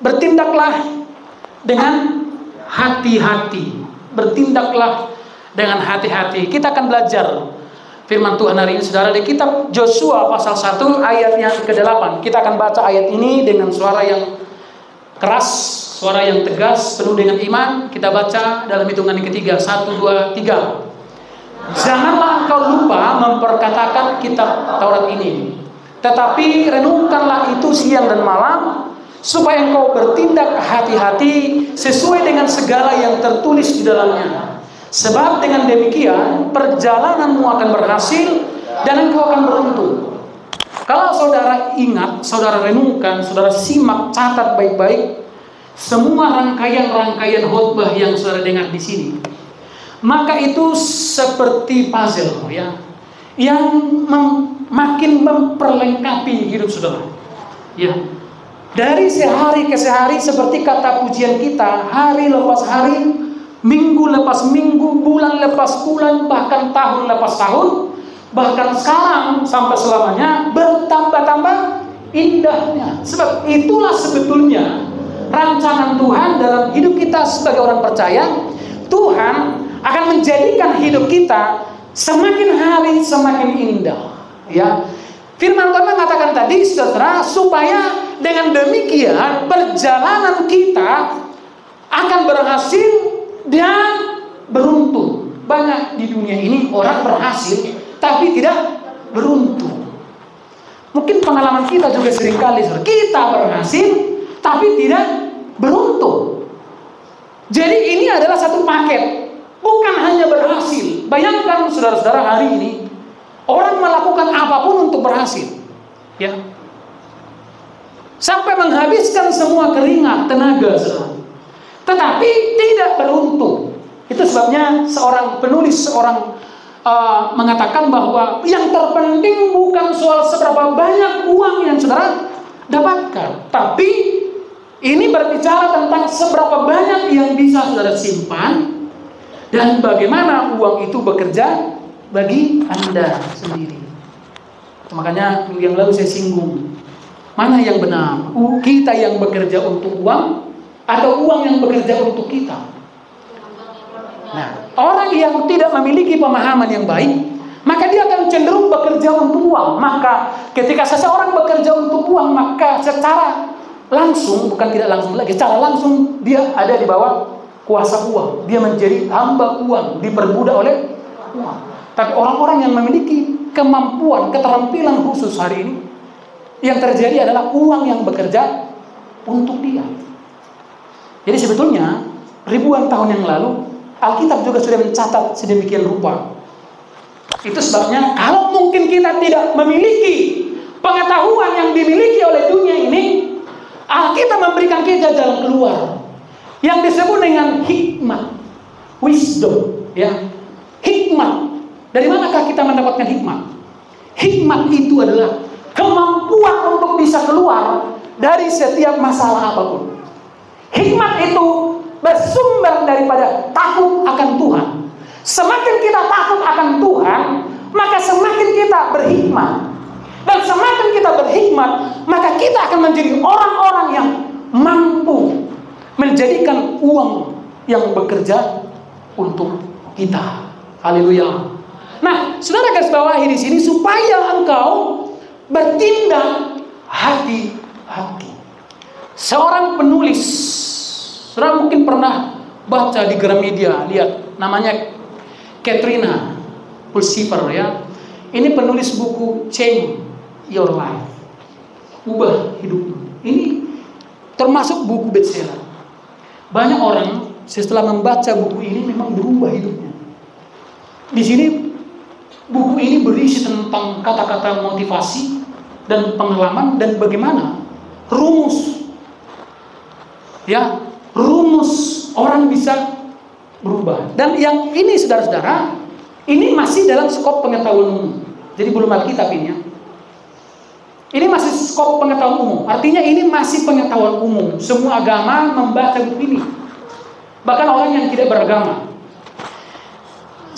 Bertindaklah dengan hati-hati. Bertindaklah dengan hati-hati. Kita akan belajar firman Tuhan hari ini, saudara, di kitab Yosua pasal 1 ayat yang ke-8. Kita akan baca ayat ini dengan suara yang keras, suara yang tegas, penuh dengan iman. Kita baca dalam hitungan yang ketiga. 1, 2, 3. Janganlah engkau lupa memperkatakan kitab Taurat ini, tetapi renungkanlah itu siang dan malam, supaya engkau bertindak hati-hati sesuai dengan segala yang tertulis di dalamnya. Sebab dengan demikian perjalananmu akan berhasil dan engkau akan beruntung. Kalau saudara ingat, saudara renungkan, saudara simak, catat baik-baik semua rangkaian-rangkaian khotbah yang saudara dengar di sini, maka itu seperti puzzle, ya, yang makin memperlengkapi hidup saudara. Ya, dari sehari ke sehari, seperti kata pujian kita, hari lepas hari, minggu lepas minggu, bulan lepas bulan, bahkan tahun lepas tahun, bahkan sekarang sampai selamanya, bertambah-tambah indahnya. Sebab itulah sebetulnya rancangan Tuhan dalam hidup kita sebagai orang percaya. Tuhan akan menjadikan hidup kita semakin hari semakin indah. Ya, firman Tuhan mengatakan tadi, saudara, supaya dengan demikian perjalanan kita akan berhasil dan beruntung. Banyak di dunia ini orang berhasil tapi tidak beruntung. Mungkin pengalaman kita juga seringkali, saudara, kita berhasil tapi tidak beruntung. Jadi ini adalah satu paket, bukan hanya berhasil. Bayangkan saudara-saudara, hari ini orang melakukan apapun untuk berhasil, ya, sampai menghabiskan semua keringat, tenaga, saudara, tetapi tidak beruntung. Itu sebabnya seorang penulis, mengatakan bahwa yang terpenting bukan soal seberapa banyak uang yang saudara dapatkan, tapi ini berbicara tentang seberapa banyak yang bisa saudara simpan dan bagaimana uang itu bekerja bagi Anda sendiri. Makanya minggu yang lalu saya singgung, mana yang benar? Kita yang bekerja untuk uang atau uang yang bekerja untuk kita? Nah, orang yang tidak memiliki pemahaman yang baik, maka dia akan cenderung bekerja untuk uang. Maka ketika seseorang bekerja untuk uang, maka secara langsung, bukan tidak langsung lagi, secara langsung dia ada di bawah kuasa uang. Dia menjadi hamba uang, diperbudak oleh uang. Tapi orang-orang yang memiliki kemampuan, keterampilan khusus hari ini, yang terjadi adalah uang yang bekerja untuk dia. Jadi sebetulnya ribuan tahun yang lalu Alkitab juga sudah mencatat sedemikian rupa. Itu sebabnya kalau mungkin kita tidak memiliki pengetahuan yang dimiliki oleh dunia ini, Alkitab memberikan kita jalan keluar yang disebut dengan hikmat, wisdom, ya. Hikmat. Dari manakah kita mendapatkan hikmat? Hikmat itu adalah kemampuan untuk bisa keluar dari setiap masalah apapun. Hikmat itu bersumber daripada takut akan Tuhan. Semakin kita takut akan Tuhan, maka semakin kita berhikmat. Dan semakin kita berhikmat, maka kita akan menjadi orang-orang yang mampu menjadikan uang yang bekerja untuk kita. Haleluya. Nah, saudara garis bawahi di sini supaya engkau bertindak hati-hati. Seorang penulis, saudara mungkin pernah baca di Gramedia, lihat namanya Katrina Pulsifer, ya. Ini penulis buku Change Your Life, ubah hidupmu. Ini termasuk buku bestseller. Banyak orang setelah membaca buku ini memang berubah hidupnya. Di sini buku ini berisi tentang kata-kata motivasi dan pengalaman dan bagaimana rumus, ya, rumus orang bisa berubah. Dan yang ini saudara-saudara, ini masih dalam skop pengetahuan umum. Jadi belum Alkitab ini, ya. Ini masih skop pengetahuan umum. Artinya ini masih pengetahuan umum. Semua agama membaca buku ini. Bahkan orang yang tidak beragama.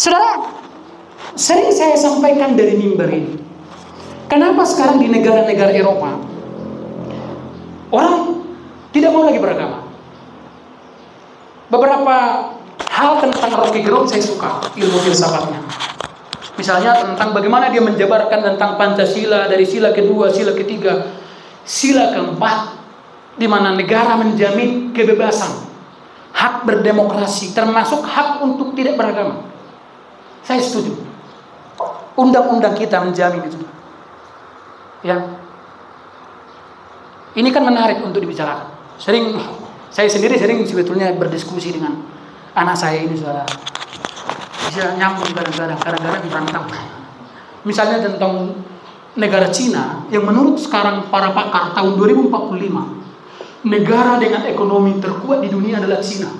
Saudara, sering saya sampaikan dari mimbar ini. Kenapa sekarang di negara-negara Eropa orang tidak mau lagi beragama. Beberapa hal tentang Rocky Gerung saya suka ilmu filsafatnya. Misalnya tentang bagaimana dia menjabarkan tentang Pancasila dari sila kedua, sila ketiga, sila keempat, di mana negara menjamin kebebasan, hak berdemokrasi, termasuk hak untuk tidak beragama. Saya setuju. Undang-undang kita menjamin itu. Ya. Ini kan menarik untuk dibicarakan. Saya sendiri sering sebetulnya berdiskusi dengan anak saya ini, saudara. Bisa nyambung kadang-kadang berantem. Misalnya tentang negara Cina yang menurut sekarang para pakar tahun 2045 negara dengan ekonomi terkuat di dunia adalah Cina,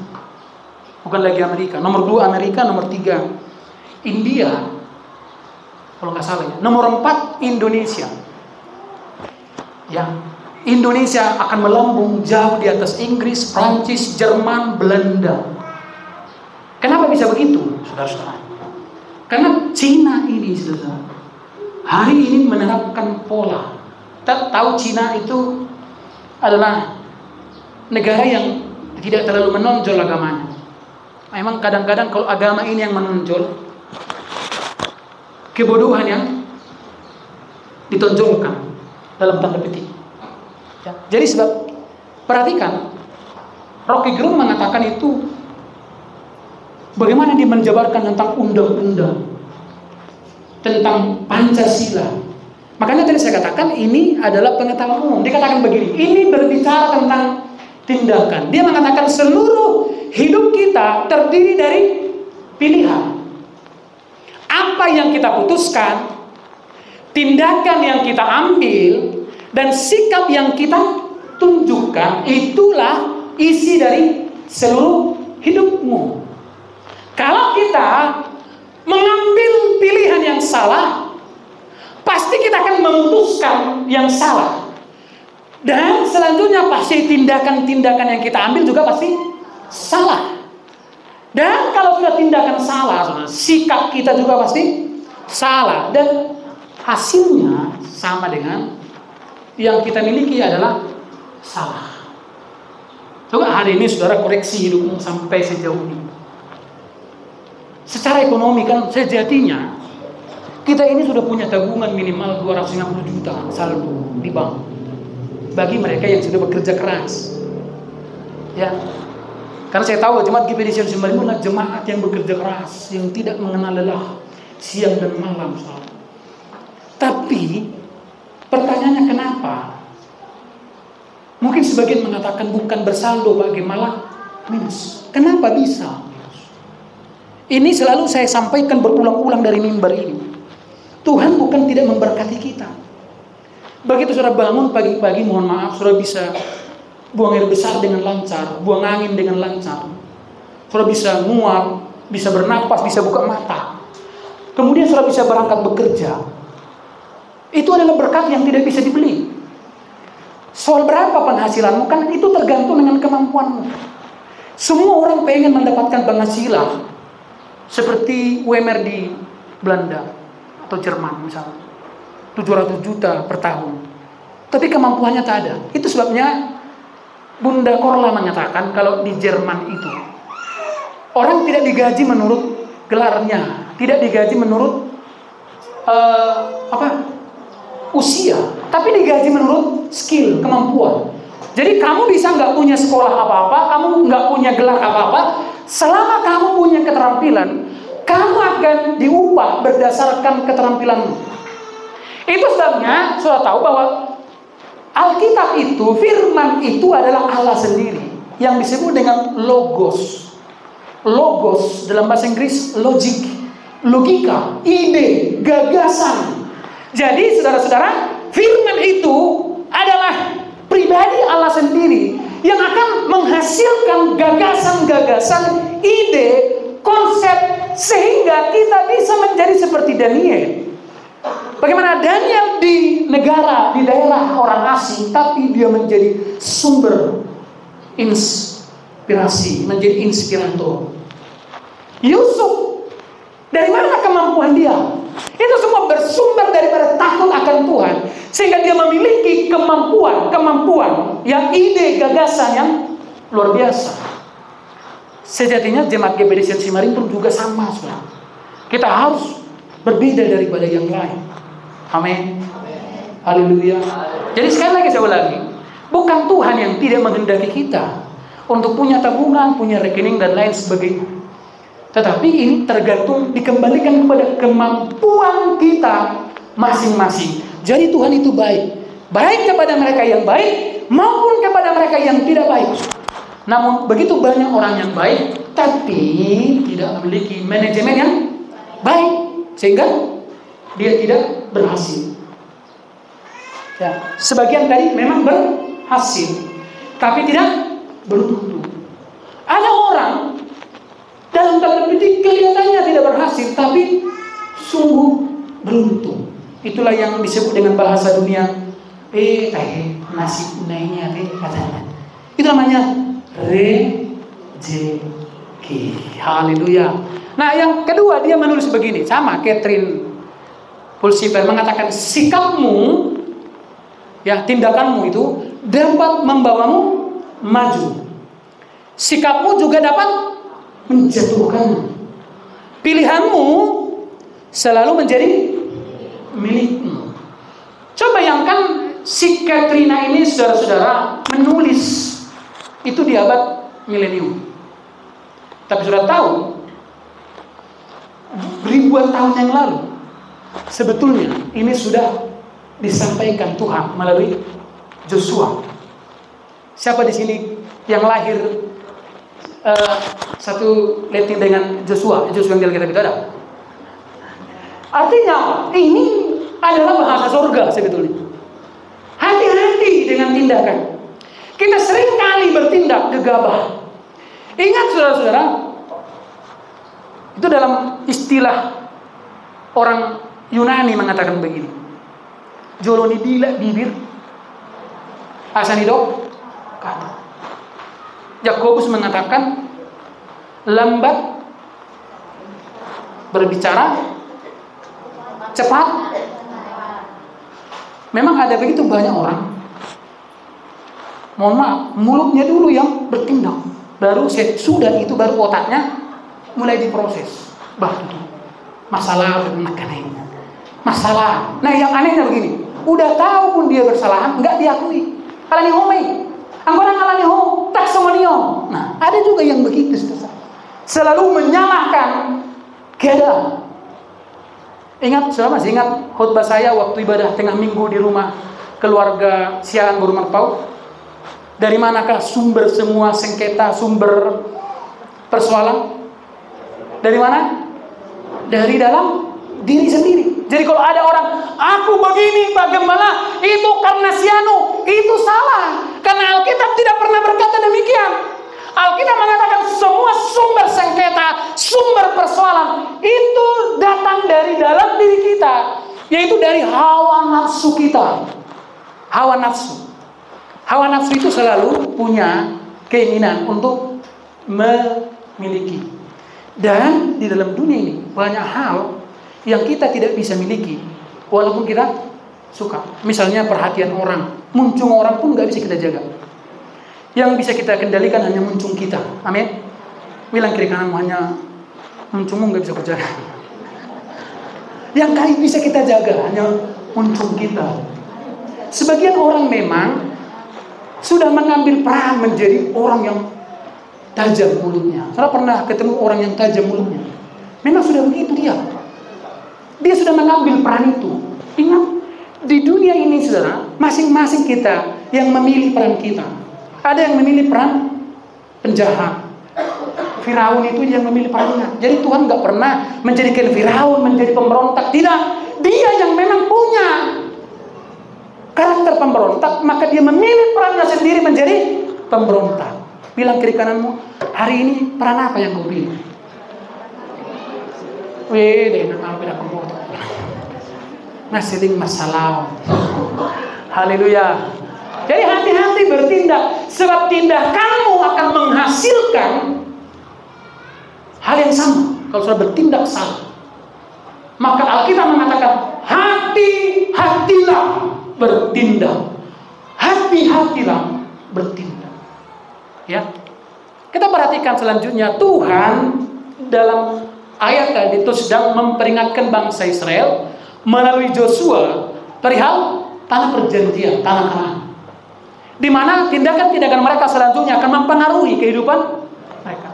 bukan lagi Amerika. Nomor 2 Amerika, nomor 3 India, kalau nggak salah ya. Nomor 4 Indonesia. Ya, Indonesia akan melambung jauh di atas Inggris, Prancis, Jerman, Belanda. Kenapa bisa begitu, saudara-saudara? Karena Cina ini, saudara, hari ini menerapkan pola. Kita tahu Cina itu adalah negara yang tidak terlalu menonjol agamanya. Memang kadang-kadang kalau agama ini yang menonjol, kebodohan yang ditonjolkan dalam tanda petik. Ya. Jadi sebab perhatikan, Rocky Gerung mengatakan itu bagaimana dia menjabarkan tentang undang-undang, tentang Pancasila. Makanya tadi saya katakan ini adalah pengetahuan umum. Dikatakan begini, ini berbicara tentang tindakan. Dia mengatakan seluruh hidup kita terdiri dari pilihan. Apa yang kita putuskan, tindakan yang kita ambil, dan sikap yang kita tunjukkan, itulah isi dari seluruh hidupmu. Kalau kita mengambil pilihan yang salah, pasti kita akan memutuskan yang salah. Dan selanjutnya pasti tindakan-tindakan yang kita ambil juga pasti salah. Dan kalau sudah tindakan salah, sikap kita juga pasti salah. Dan hasilnya sama dengan yang kita miliki adalah salah. Coba hari ini saudara koreksi hidupmu sampai sejauh ini. Secara ekonomi kan sejatinya kita ini sudah punya tabungan minimal 250 juta saldo di bank. Bagi mereka yang sudah bekerja keras. Ya. Karena saya tahu jemaat GPD Sion Sumber adalah jemaat yang bekerja keras, yang tidak mengenal lelah siang dan malam. Tapi pertanyaannya kenapa? Mungkin sebagian mengatakan bukan bersaldo bagi malah minus. Kenapa bisa? Ini selalu saya sampaikan berulang-ulang dari mimbar ini. Tuhan bukan tidak memberkati kita. Begitu saudara bangun pagi-pagi, mohon maaf, saudara bisa buang air besar dengan lancar, buang angin dengan lancar. Saudara bisa nguap, bisa bernapas, bisa buka mata. Kemudian saudara bisa berangkat bekerja. Itu adalah berkat yang tidak bisa dibeli. Soal berapa penghasilanmu, kan itu tergantung dengan kemampuanmu. Semua orang pengen mendapatkan penghasilan seperti UMR di Belanda atau Jerman misalnya, 700 juta per tahun. Tapi kemampuannya tak ada. Itu sebabnya Bunda Korla mengatakan kalau di Jerman itu orang tidak digaji menurut gelarnya, tidak digaji menurut usia, tapi digaji menurut skill, kemampuan. Jadi kamu bisa nggak punya sekolah apa-apa, kamu nggak punya gelar apa-apa, selama kamu punya keterampilan, kamu akan diupah berdasarkan keterampilanmu. Itu sebabnya sudah tahu bahwa Alkitab itu, firman itu adalah Allah sendiri, yang disebut dengan logos. Logos dalam bahasa Inggris logik, logika, ide, gagasan. Jadi saudara-saudara, firman itu adalah pribadi Allah sendiri yang akan menghasilkan gagasan-gagasan, ide, konsep, sehingga kita bisa menjadi seperti Daniel. Bagaimana Daniel di negara, di daerah orang asing, tapi dia menjadi sumber inspirasi, menjadi inspirator. Yusuf, dari mana kemampuan dia? Itu semua bersumber daripada takut akan Tuhan, sehingga dia memiliki kemampuan, yang ide, gagasan yang luar biasa. Sejatinya jemaat GBD Sensi Marin pun juga sama, saudara. Kita harus berbeda daripada yang lain. Amin. Haleluya. Jadi sekali lagi saya ulangi, bukan Tuhan yang tidak menghendaki kita untuk punya tabungan, punya rekening dan lain sebagainya. Tetapi ini tergantung, dikembalikan kepada kemampuan kita masing-masing. Jadi Tuhan itu baik kepada mereka yang baik maupun kepada mereka yang tidak baik. Namun begitu banyak orang yang baik tapi tidak memiliki manajemen yang baik, sehingga dia tidak berhasil. Ya, sebagian tadi memang berhasil tapi tidak beruntung. Ada orang dalam tanda petik kelihatannya tidak berhasil tapi sungguh beruntung. Itulah yang disebut dengan bahasa dunia nasib naiknya katanya. Itu namanya rezeki. Haleluya. Nah, yang kedua dia menulis begini, sama Catherine Pulsifer mengatakan, sikapmu, ya, tindakanmu itu dapat membawamu maju. Sikapmu juga dapat menjatuhkanmu. Pilihanmu selalu menjadi milikmu. Coba bayangkan si Katrina ini, saudara-saudara, menulis itu di abad milenium. Tapi sudah tahu, ribuan tahun yang lalu sebetulnya ini sudah disampaikan Tuhan melalui Joshua. Siapa di sini yang lahir satu letting dengan Joshua yang di Alkitab itu ada? Artinya ini adalah bahasa surga sebetulnya. Hati-hati dengan tindakan. Kita sering kali bertindak gegabah. Ingat saudara-saudara, itu dalam istilah orang Yunani mengatakan begini, joloni bila bibir, asanidok kata. Yakobus mengatakan lambat berbicara, cepat. Memang ada begitu banyak orang, mohon maaf, mulutnya dulu yang bertindak, baru sudah itu baru otaknya mulai diproses. Masalah menekannya, masalah. Nah, yang anehnya begini, udah tahu pun dia bersalah, nggak diakui. Alani homei, anggota alani ho, tak semonio. Nah, ada juga yang begitu, selalu menyalahkan keadaan. Ingat, saudara masih ingat khutbah saya waktu ibadah tengah minggu di rumah keluarga Siaan Burmarpau? Dari manakah sumber semua sengketa, sumber persoalan? Dari mana? Dari dalam diri sendiri. Jadi kalau ada orang, aku begini Pak Gembala, itu karena sianu, itu salah. Karena Alkitab tidak pernah berkata demikian. Alkitab mengatakan semua sumber sengketa, sumber persoalan itu datang dari dalam diri kita, yaitu dari hawa nafsu kita. Hawa nafsu. Hawa nafsu itu selalu punya keinginan untuk memiliki. Dan di dalam dunia ini banyak hal yang kita tidak bisa miliki walaupun kita suka. Misalnya perhatian orang, muncung orang pun nggak bisa kita jaga. Yang bisa kita kendalikan hanya muncung kita. Amin. Bilang kiri kananmu, hanya muncungmu nggak bisa kujaga. Yang kali bisa kita jaga hanya muncung kita. Sebagian orang memang sudah mengambil peran menjadi orang yang tajam mulutnya. Saya pernah ketemu orang yang tajam mulutnya. Memang sudah begitu dia. Dia sudah mengambil peran itu. Ingat, di dunia ini saudara, masing-masing kita yang memilih peran kita. Ada yang memilih peran penjahat. Firaun itu yang memilih perannya. Jadi Tuhan nggak pernah menjadikan Firaun menjadi pemberontak. Tidak, dia yang memang punya karakter pemberontak, maka dia memilih perannya sendiri menjadi pemberontak. Bilang kiri kananmu, hari ini peran apa yang kau pilih? Nasiling masalah. Haleluya. Jadi hati-hati bertindak, sebab tindakanmu akan menghasilkan hal yang sama. Kalau sudah bertindak salah, Maka Alkitab mengatakan, hati-hatilah bertindak. Hati-hatilah bertindak. Ya. Kita perhatikan selanjutnya, Tuhan dalam ayat tadi itu sedang memperingatkan bangsa Israel melalui Joshua perihal tanah perjanjian, tanah Kanaan, di mana tindakan-tindakan mereka selanjutnya akan mempengaruhi kehidupan mereka.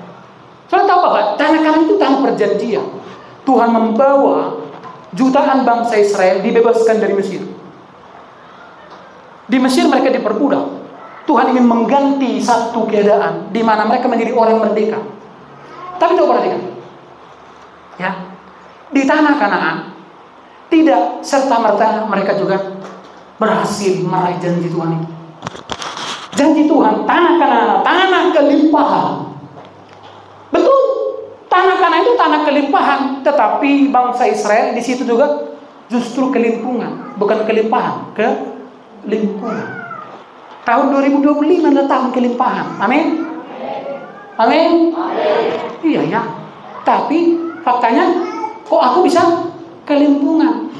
Saudara tahu bahwa tanah Kanaan itu tanah perjanjian. Tuhan membawa jutaan bangsa Israel dibebaskan dari Mesir. Di Mesir mereka diperbudak. Tuhan ingin mengganti satu keadaan di mana mereka menjadi orang merdeka. Tapi coba perhatikan, ya, di tanah Kanaan tidak serta-merta mereka juga berhasil meraih janji Tuhan itu. Janji Tuhan, tanah Kanaan, tanah kelimpahan. Betul, tanah Kanaan itu tanah kelimpahan, tetapi bangsa Israel di situ juga justru kelimpungan, bukan kelimpahan, kelimpungan. Tahun 2025 adalah tahun kelimpahan. Amin. Amin. Iya ya. Tapi faktanya, kok aku bisa kelimpungan?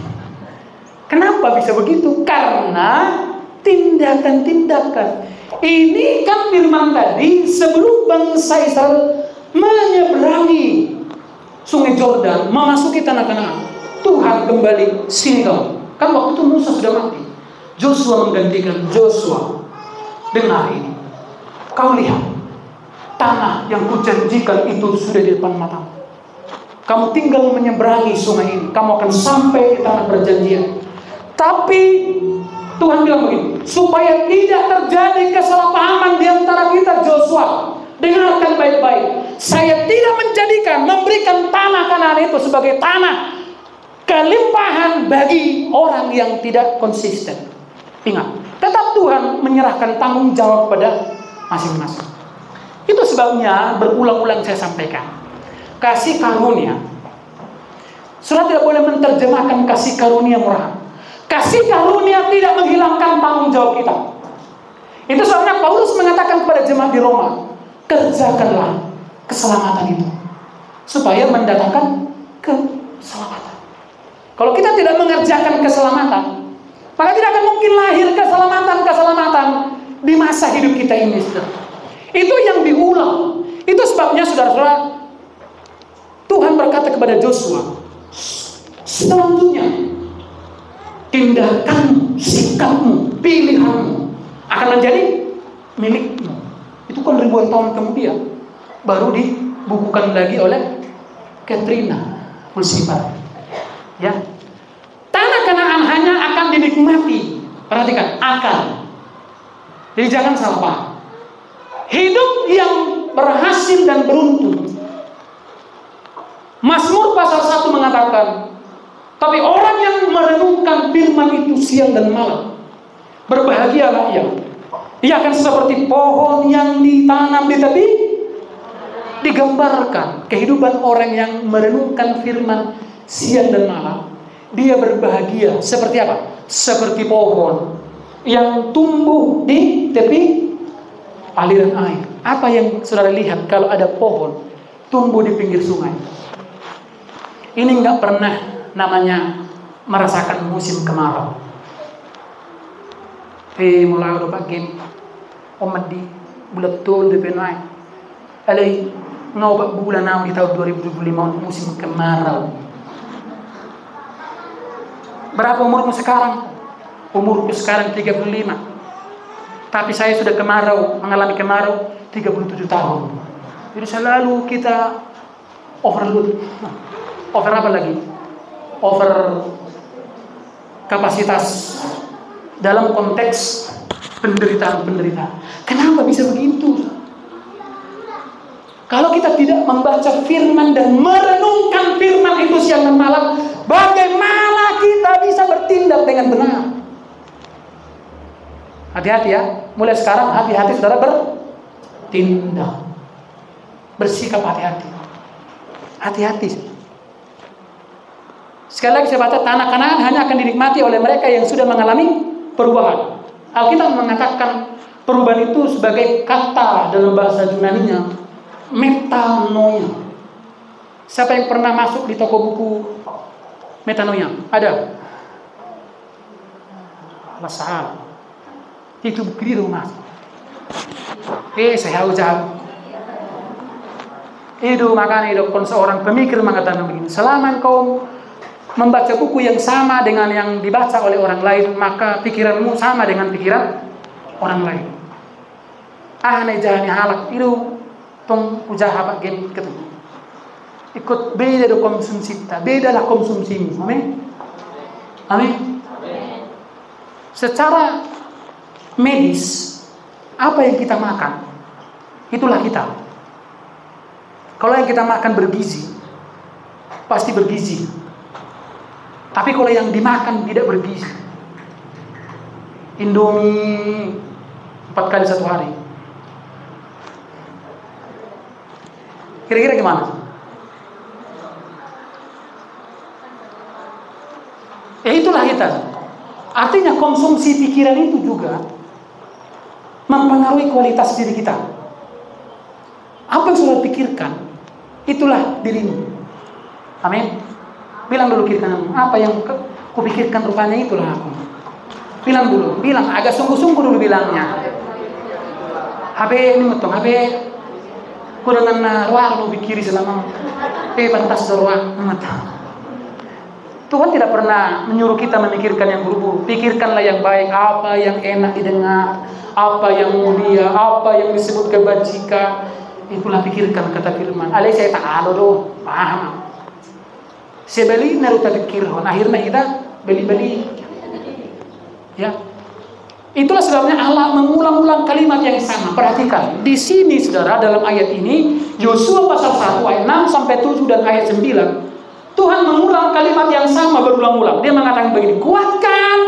Kenapa bisa begitu? Karena tindakan-tindakan. Ini kan firman tadi, sebelum bangsa Israel menyeberangi Sungai Yordan, memasuki tanah Kanaan, Tuhan kembali, sini kau. Kan waktu itu Musa sudah mati. Joshua menggantikan Joshua. Dengar ini, kau lihat tanah yang kujanjikan itu sudah di depan matamu. Kamu tinggal menyeberangi sungai ini, kamu akan sampai di tanah perjanjian. Tapi Tuhan bilang begini, supaya tidak terjadi kesalahpahaman di antara kita, Joshua, dengarkan baik-baik. Saya tidak memberikan tanah Kanaan itu sebagai tanah kelimpahan bagi orang yang tidak konsisten. Ingat, tetap Tuhan menyerahkan tanggung jawab pada masing-masing. Itu sebabnya berulang-ulang saya sampaikan, kasih karunia. Saudara tidak boleh menerjemahkan kasih karunia murahan. Kasih karunia tidak menghilangkan tanggung jawab kita. Itu sebabnya Paulus mengatakan kepada jemaat di Roma, kerjakanlah keselamatan itu supaya mendatangkan keselamatan. Kalau kita tidak mengerjakan keselamatan, maka tidak akan mungkin lahir keselamatan di masa hidup kita ini, saudara. Itu yang diulang. Itu sebabnya, saudara-saudara, Tuhan berkata kepada Joshua, selanjutnya tindakan, sikapmu, pilihanmu akan menjadi milikmu. Itu kan ribuan tahun kemudian baru dibukukan lagi oleh Katrina Pulsibar. Ya, tanah Kanaan hanya akan dinikmati. Perhatikan, akan. Jadi jangan salah paham. Hidup yang berhasil dan beruntung. Mazmur pasal 1 mengatakan, tapi orang yang merenungkan firman itu siang dan malam, berbahagialah ia. Ia akan seperti pohon yang ditanam di tepi. Digambarkan kehidupan orang yang merenungkan firman siang dan malam. Dia berbahagia seperti apa? Seperti pohon yang tumbuh di tepi aliran air. Apa yang saudara lihat kalau ada pohon tumbuh di pinggir sungai? Ini nggak pernah namanya merasakan musim kemarau. Mulai udah pagi, omat di bulat tol di penai. Alai ngau bulan di tahun 2025 musim kemarau. Berapa umurmu sekarang? Umurku sekarang 35. Tapi saya sudah mengalami kemarau 37 tahun. Jadi selalu kita overload. Over apa lagi? Over kapasitas dalam konteks penderitaan. Kenapa bisa begitu? Kalau kita tidak membaca firman dan merenungkan firman itu siang dan malam, bagaimana kita bisa bertindak dengan benar? Hati-hati ya, mulai sekarang hati-hati saudara bertindak, bersikap hati-hati. Hati-hati. Sekali lagi saya baca, tanah Kanaan hanya akan dinikmati oleh mereka yang sudah mengalami perubahan. Alkitab mengatakan perubahan itu sebagai kata dalam bahasa Yunaninya, metanoia. Siapa yang pernah masuk di toko buku metanoia. Ada. Masalah. Itu di rumah. Saya jauh. Itu makanya dokon seorang pemikir mengatakan begini. Selama kau membaca buku yang sama dengan yang dibaca oleh orang lain, maka pikiranmu sama dengan pikiran orang lain. Jahani halak itu tong ujaha pak game ketemu. Ikut beda do konsumsi kita, bedalah konsumsimu. Amin. Amin. Secara medis, apa yang kita makan, itulah kita. Kalau yang kita makan bergizi, pasti bergizi. Tapi kalau yang dimakan tidak bergizi, Indomie 4 kali 1 hari, kira-kira gimana? Itulah kita. Artinya konsumsi pikiran itu juga mempengaruhi kualitas diri kita. Apa yang sudah pikirkan, itulah dirimu. Amin. Bilang dulu kiri kanan, apa yang kupikirkan rupanya itulah aku. Bilang dulu, bilang agak sungguh-sungguh dulu bilangnya. HP ini metong, HP ku dengan ruang lu pikiri selama pantas ruang metong. Tuhan tidak pernah menyuruh kita memikirkan yang buruk. Pikirkanlah yang baik, apa yang enak didengar, apa yang mulia, apa yang disebut kebajikan. Itulah pikirkan, kata firman. Alai saya tak ada doh, paham. Saya beli naruh pikirkan. Akhirnya kita beli-beli. Ya. Itulah sebabnya Allah mengulang-ulang kalimat yang sama. Perhatikan, di sini saudara dalam ayat ini Yosua pasal 1 ayat 6 sampai 7 dan ayat 9. Tuhan mengulang kalimat yang sama berulang-ulang. Dia mengatakan begini, kuatkan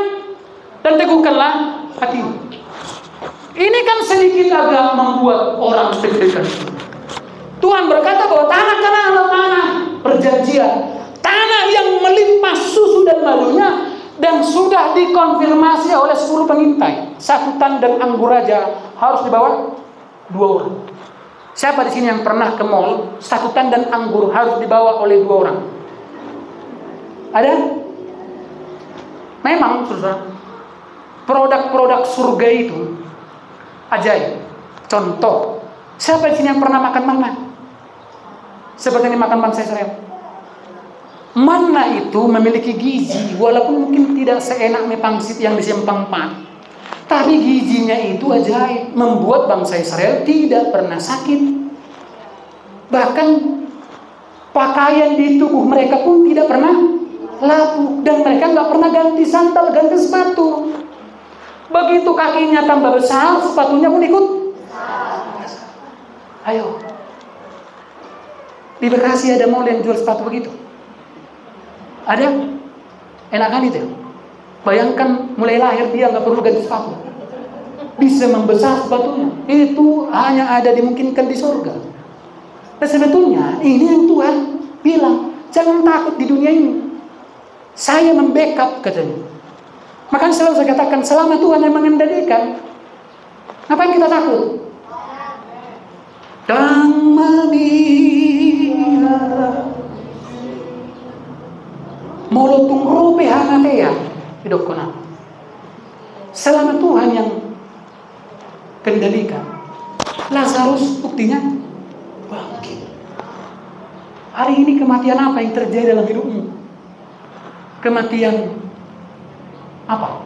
dan teguhkanlah hatimu. Ini kan sedikit agak membuat orang deg-degan. Tuhan berkata bahwa tanah kanan adalah tanah perjanjian, tanah yang melimpah susu dan madunya, dan sudah dikonfirmasi oleh 10 pengintai. Sakutan dan anggur raja harus dibawa 2 orang. Siapa di sini yang pernah ke mall? Sakutan dan anggur harus dibawa oleh 2 orang. Ada? Memang saudara, produk-produk surga itu ajaib. Contoh, siapa di sini yang pernah makan manna? Seperti yang dimakan bangsa Israel. Manna itu memiliki gizi, walaupun mungkin tidak seenak mie pangsit yang di Simpang 4. Tapi gizinya itu ajaib, membuat bangsa Israel tidak pernah sakit. Bahkan pakaian di tubuh mereka pun tidak pernah lapuk, dan mereka nggak pernah ganti sandal, ganti sepatu. Begitu kakinya tambah besar, sepatunya pun ikut. Ayo, di Bekasi ada mall yang jual sepatu begitu. Ada? Enak kali itu. Bayangkan mulai lahir dia nggak perlu ganti sepatu, bisa membesar sepatunya. Itu hanya ada dimungkinkan di surga. Dan sebetulnya ini yang Tuhan bilang, jangan takut di dunia ini. Saya membackup, katanya. Makanya selalu saya katakan, selama Tuhan yang mengendalikan, ngapain kita takut? Dan memelihara molotung rupe hanatea hidup kona. Selama Tuhan yang kendalikan, Lazarus buktinya bangkit. Hari ini kematian apa yang terjadi dalam hidupmu? Kematian apa?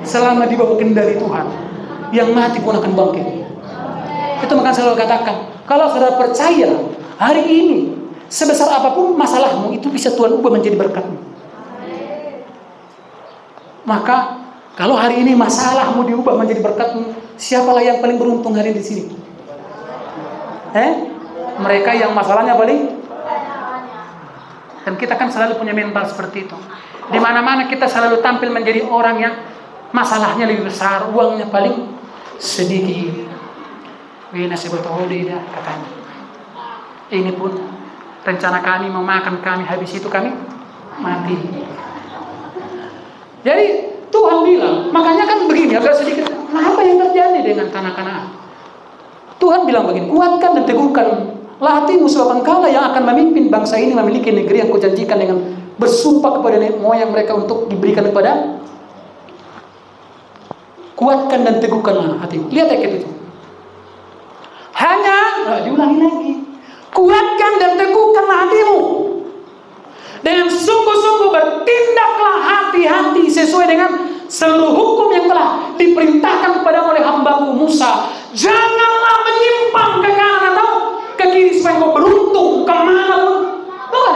Selama di bawah kendali Tuhan, yang mati pun akan bangkit. Itu makanya selalu katakan, kalau saudara percaya hari ini sebesar apapun masalahmu, itu bisa Tuhan ubah menjadi berkatmu. Maka kalau hari ini masalahmu diubah menjadi berkatmu, siapalah yang paling beruntung hari di sini? Mereka yang masalahnya paling. Dan kita kan selalu punya mental seperti itu. Di mana-mana kita selalu tampil menjadi orang yang masalahnya lebih besar, uangnya paling sedikit. Wina sebetulnya dia katanya. Ini pun rencana kami memakan kami, habis itu kami mati. Jadi Tuhan bilang, makanya kan begini agak sedikit. Apa yang terjadi dengan tanah Kanaan? Tuhan bilang begini, kuatkan dan teguhkan hatimu, sebab engkau yang akan memimpin bangsa ini memiliki negeri yang kujanjikan dengan bersumpah kepada nenek moyang mereka untuk diberikan kepada. Kuatkan dan teguhkanlah hatimu. Lihat ayat itu. Hanya, diulangi lagi. Kuatkan dan teguhkanlah hatimu. Dengan sungguh-sungguh bertindaklah hati-hati sesuai dengan seluruh hukum yang telah diperintahkan kepada oleh hambaku Musa. Janganlah menyimpang ke kanan atau ke kiri supaya kau beruntung kemana pun.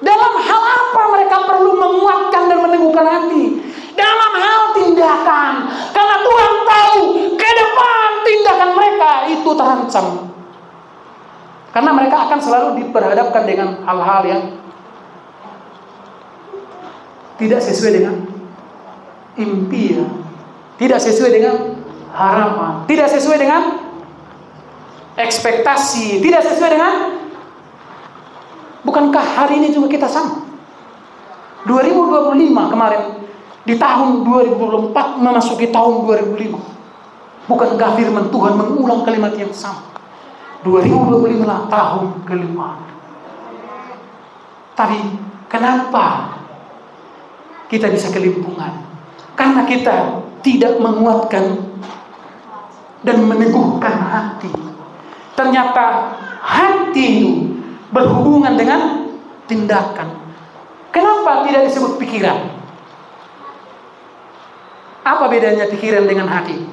Dalam hal apa mereka perlu menguatkan dan meneguhkan hati? Dalam hal tindakan. Karena Tuhan tahu ke depan tindakan mereka itu terancam. Karena mereka akan selalu diperhadapkan dengan hal-hal yang tidak sesuai dengan impian, tidak sesuai dengan harapan, tidak sesuai dengan ekspektasi, tidak sesuai dengan. Bukankah hari ini juga kita sama? 2025 kemarin, di tahun 2024 memasuki tahun 2005. Bukankah firman Tuhan mengulang kalimat yang sama? 2025 lah tahun kelima. Tapi kenapa kita bisa kelimpungan? Karena kita tidak menguatkan dan meneguhkan hati. Ternyata hati itu berhubungan dengan tindakan. Kenapa tidak disebut pikiran? Apa bedanya pikiran dengan hati?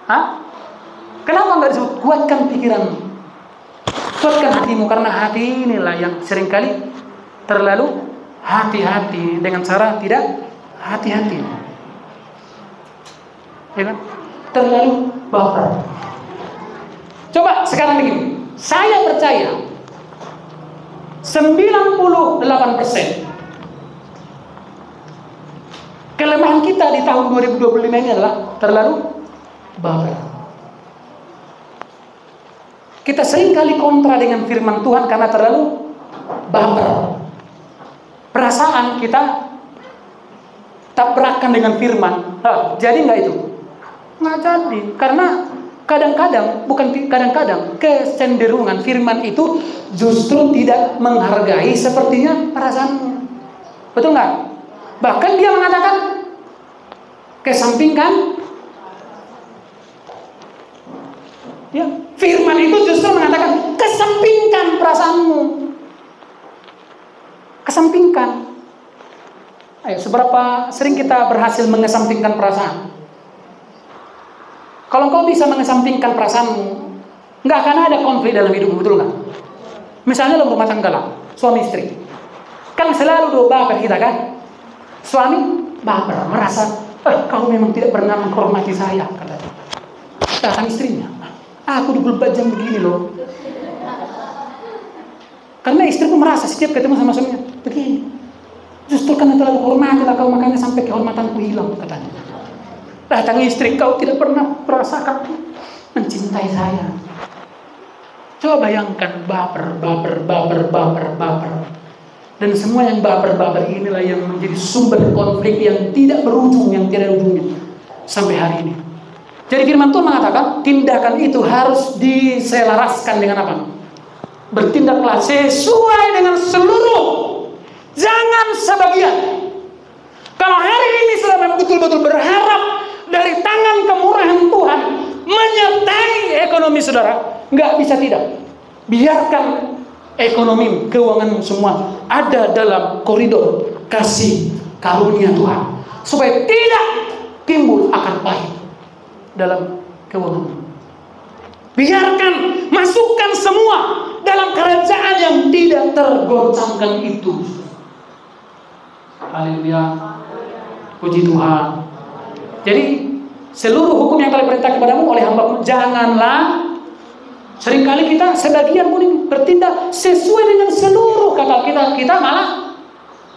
Hah? Kenapa nggak disebut kuatkan pikiranmu? Kuatkan hatimu, karena hati inilah yang seringkali terlalu hati-hati dengan cara tidak hati-hati. Ya kan? Terlalu baper. Coba sekarang begini. Saya percaya 98% kelemahan kita di tahun 2025 ini adalah terlalu baper. Kita seringkali kontra dengan firman Tuhan karena terlalu baper. Perasaan kita tabrakan dengan firman. Jadi nggak itu? Nggak jadi. Karena kadang-kadang, bukan kadang-kadang, kecenderungan firman itu justru tidak menghargai sepertinya perasaanmu. Betul nggak? Bahkan dia mengatakan kesampingkan. Ya, firman itu justru mengatakan kesampingkan perasaanmu. Kesampingkan. Ayo, seberapa sering kita berhasil mengesampingkan perasaan? Kalau kau bisa mengesampingkan perasaanmu, nggak akan ada konflik dalam hidupmu, betul nggak? Misalnya dalam rumah tangga lah, suami istri, kan selalu dua baper kita kan? Suami baper, merasa, kau memang tidak pernah menghormati saya, katanya. Datang istrinya, aku 24 jam begini loh. Karena istriku merasa setiap ketemu sama suaminya begini. Justru karena terlalu hormat kau, makanya sampai kehormatanku hilang, katanya. Datang istri, kau tidak pernah merasakan mencintai saya. Coba bayangkan baper. Dan semua yang baper inilah yang menjadi sumber konflik yang tidak berujung, yang tidak ujungnya sampai hari ini. Jadi firman Tuhan mengatakan tindakan itu harus diselaraskan dengan apa? Bertindaklah sesuai dengan seluruh, jangan sebagian. Kalau hari ini sudah memang betul-betul berharap dari tangan kemurahan Tuhan menyertai ekonomi saudara, nggak bisa tidak. Biarkan ekonomi, keuangan semua ada dalam koridor kasih karunia Tuhan, supaya tidak timbul akar pahit dalam keuangan. Biarkan, masukkan semua dalam kerajaan yang tidak tergoncangkan itu. Haleluya, puji Tuhan. Jadi seluruh hukum yang telah diperintahkan kepadamu oleh hamba-Mu, janganlah. Seringkali kita sebagian pun bertindak sesuai dengan seluruh kata kita malah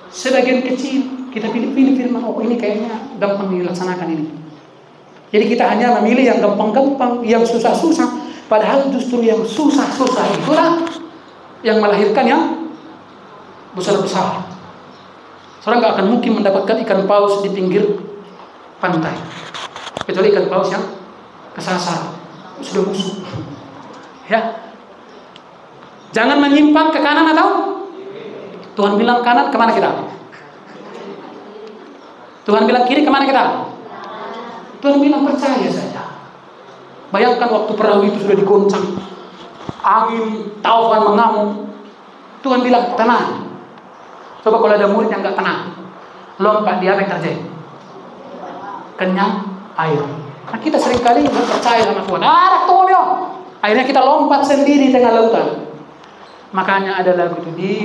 sebagian kecil kita pilih-pilih firman. Oh, ini kayaknya gampang dilaksanakan ini. Jadi kita hanya memilih yang gampang-gampang, yang susah-susah. Padahal justru yang susah-susah itulah yang melahirkan yang besar-besar. Seorang gak akan mungkin mendapatkan ikan paus di pinggir pantai, kecuali ikan paus yang kesasar. sudah musuh. Ya. Jangan menyimpang ke kanan atau Tuhan bilang kanan, kemana kita? Tuhan bilang kiri, kemana kita? Tuhan bilang percaya saja. Bayangkan waktu perahu itu sudah digoncang, angin, taufan mengamuk. Tuhan bilang tenang. Coba kalau ada murid yang gak tenang, lompat, dia apa yang terjadi? Kenyang air. Nah, kita seringkali gak percaya sama Tuhan. Akhirnya kita lompat sendiri tengah lautan. Makanya ada lagu itu, di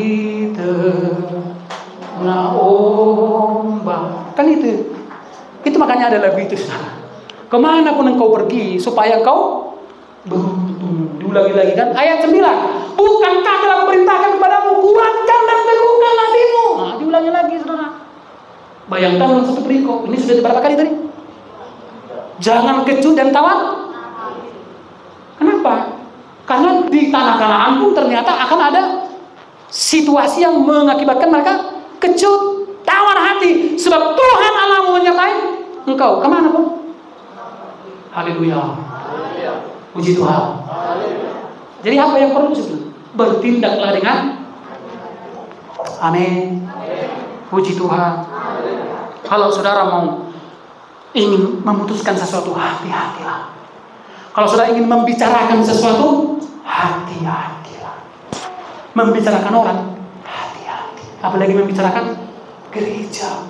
tengah ombak. Kan itu makanya ada lagu itu. Kemana pun engkau pergi, supaya engkau beruntung. Diulangi lagi kan, ayat 9. Bukankah telah memerintahkan kepadamu, kuatkan dan teguhkan hatimu. Nah, diulangi lagi, saudara. Bayangkan dalam satu perikop, ini sudah berapa kali tadi? Jangan kecut dan tawar. Kenapa? Karena di tanah Kanaan pun ternyata akan ada situasi yang mengakibatkan mereka kecut, tawar hati. Sebab Tuhan Allahmu menyertai engkau kemana pun. Haleluya. Puji Tuhan. Jadi apa yang perlu disebut? Bertindaklah dengan amin. Puji Tuhan. Kalau saudara mau ingin memutuskan sesuatu, hati-hatilah. Kalau saudara ingin membicarakan sesuatu, hati-hatilah. Membicarakan orang, hati-hati. Apalagi membicarakan gereja,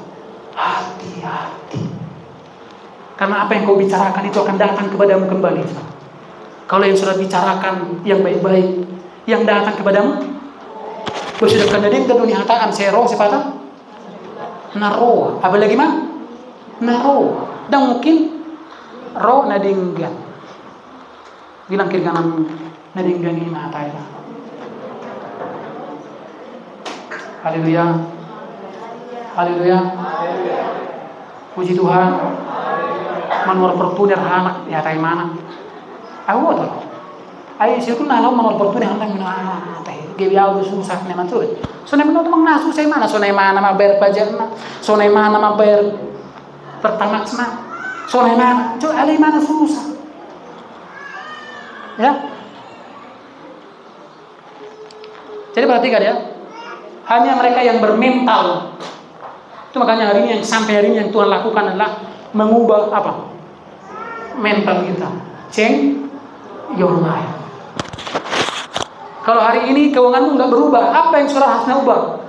hati-hati. Karena apa yang kau bicarakan itu akan datang kepadamu kembali. Kalau yang sudah bicarakan yang baik-baik, yang datang kepadamu, bersedekah nading ke dunia hataan, sero sepatah, naro, apalagi mah, naro, dan mungkin ro nadinggan. Bilang kiri kanan nadinggan ini matanya. Haleluya. Haleluya. Puji Tuhan. Manor pertuner anak ya tay mana? Aku tahu. Ai situ nalau manor pertuner anak mana? Teh gebiau susah neman tuh. So neman tuh mang nasu saya mana? So neman nama bayar pajarna. So neman nama bayar pertama sana. So neman, cuy alai mana susah. Ya. Jadi perhatikan ya. Hanya mereka yang bermental. Itu makanya hari ini yang sampai hari ini yang Tuhan lakukan adalah mengubah apa? Mental kita. Change your life. Kalau hari ini keuanganmu nggak berubah, apa yang saudara harus ubah?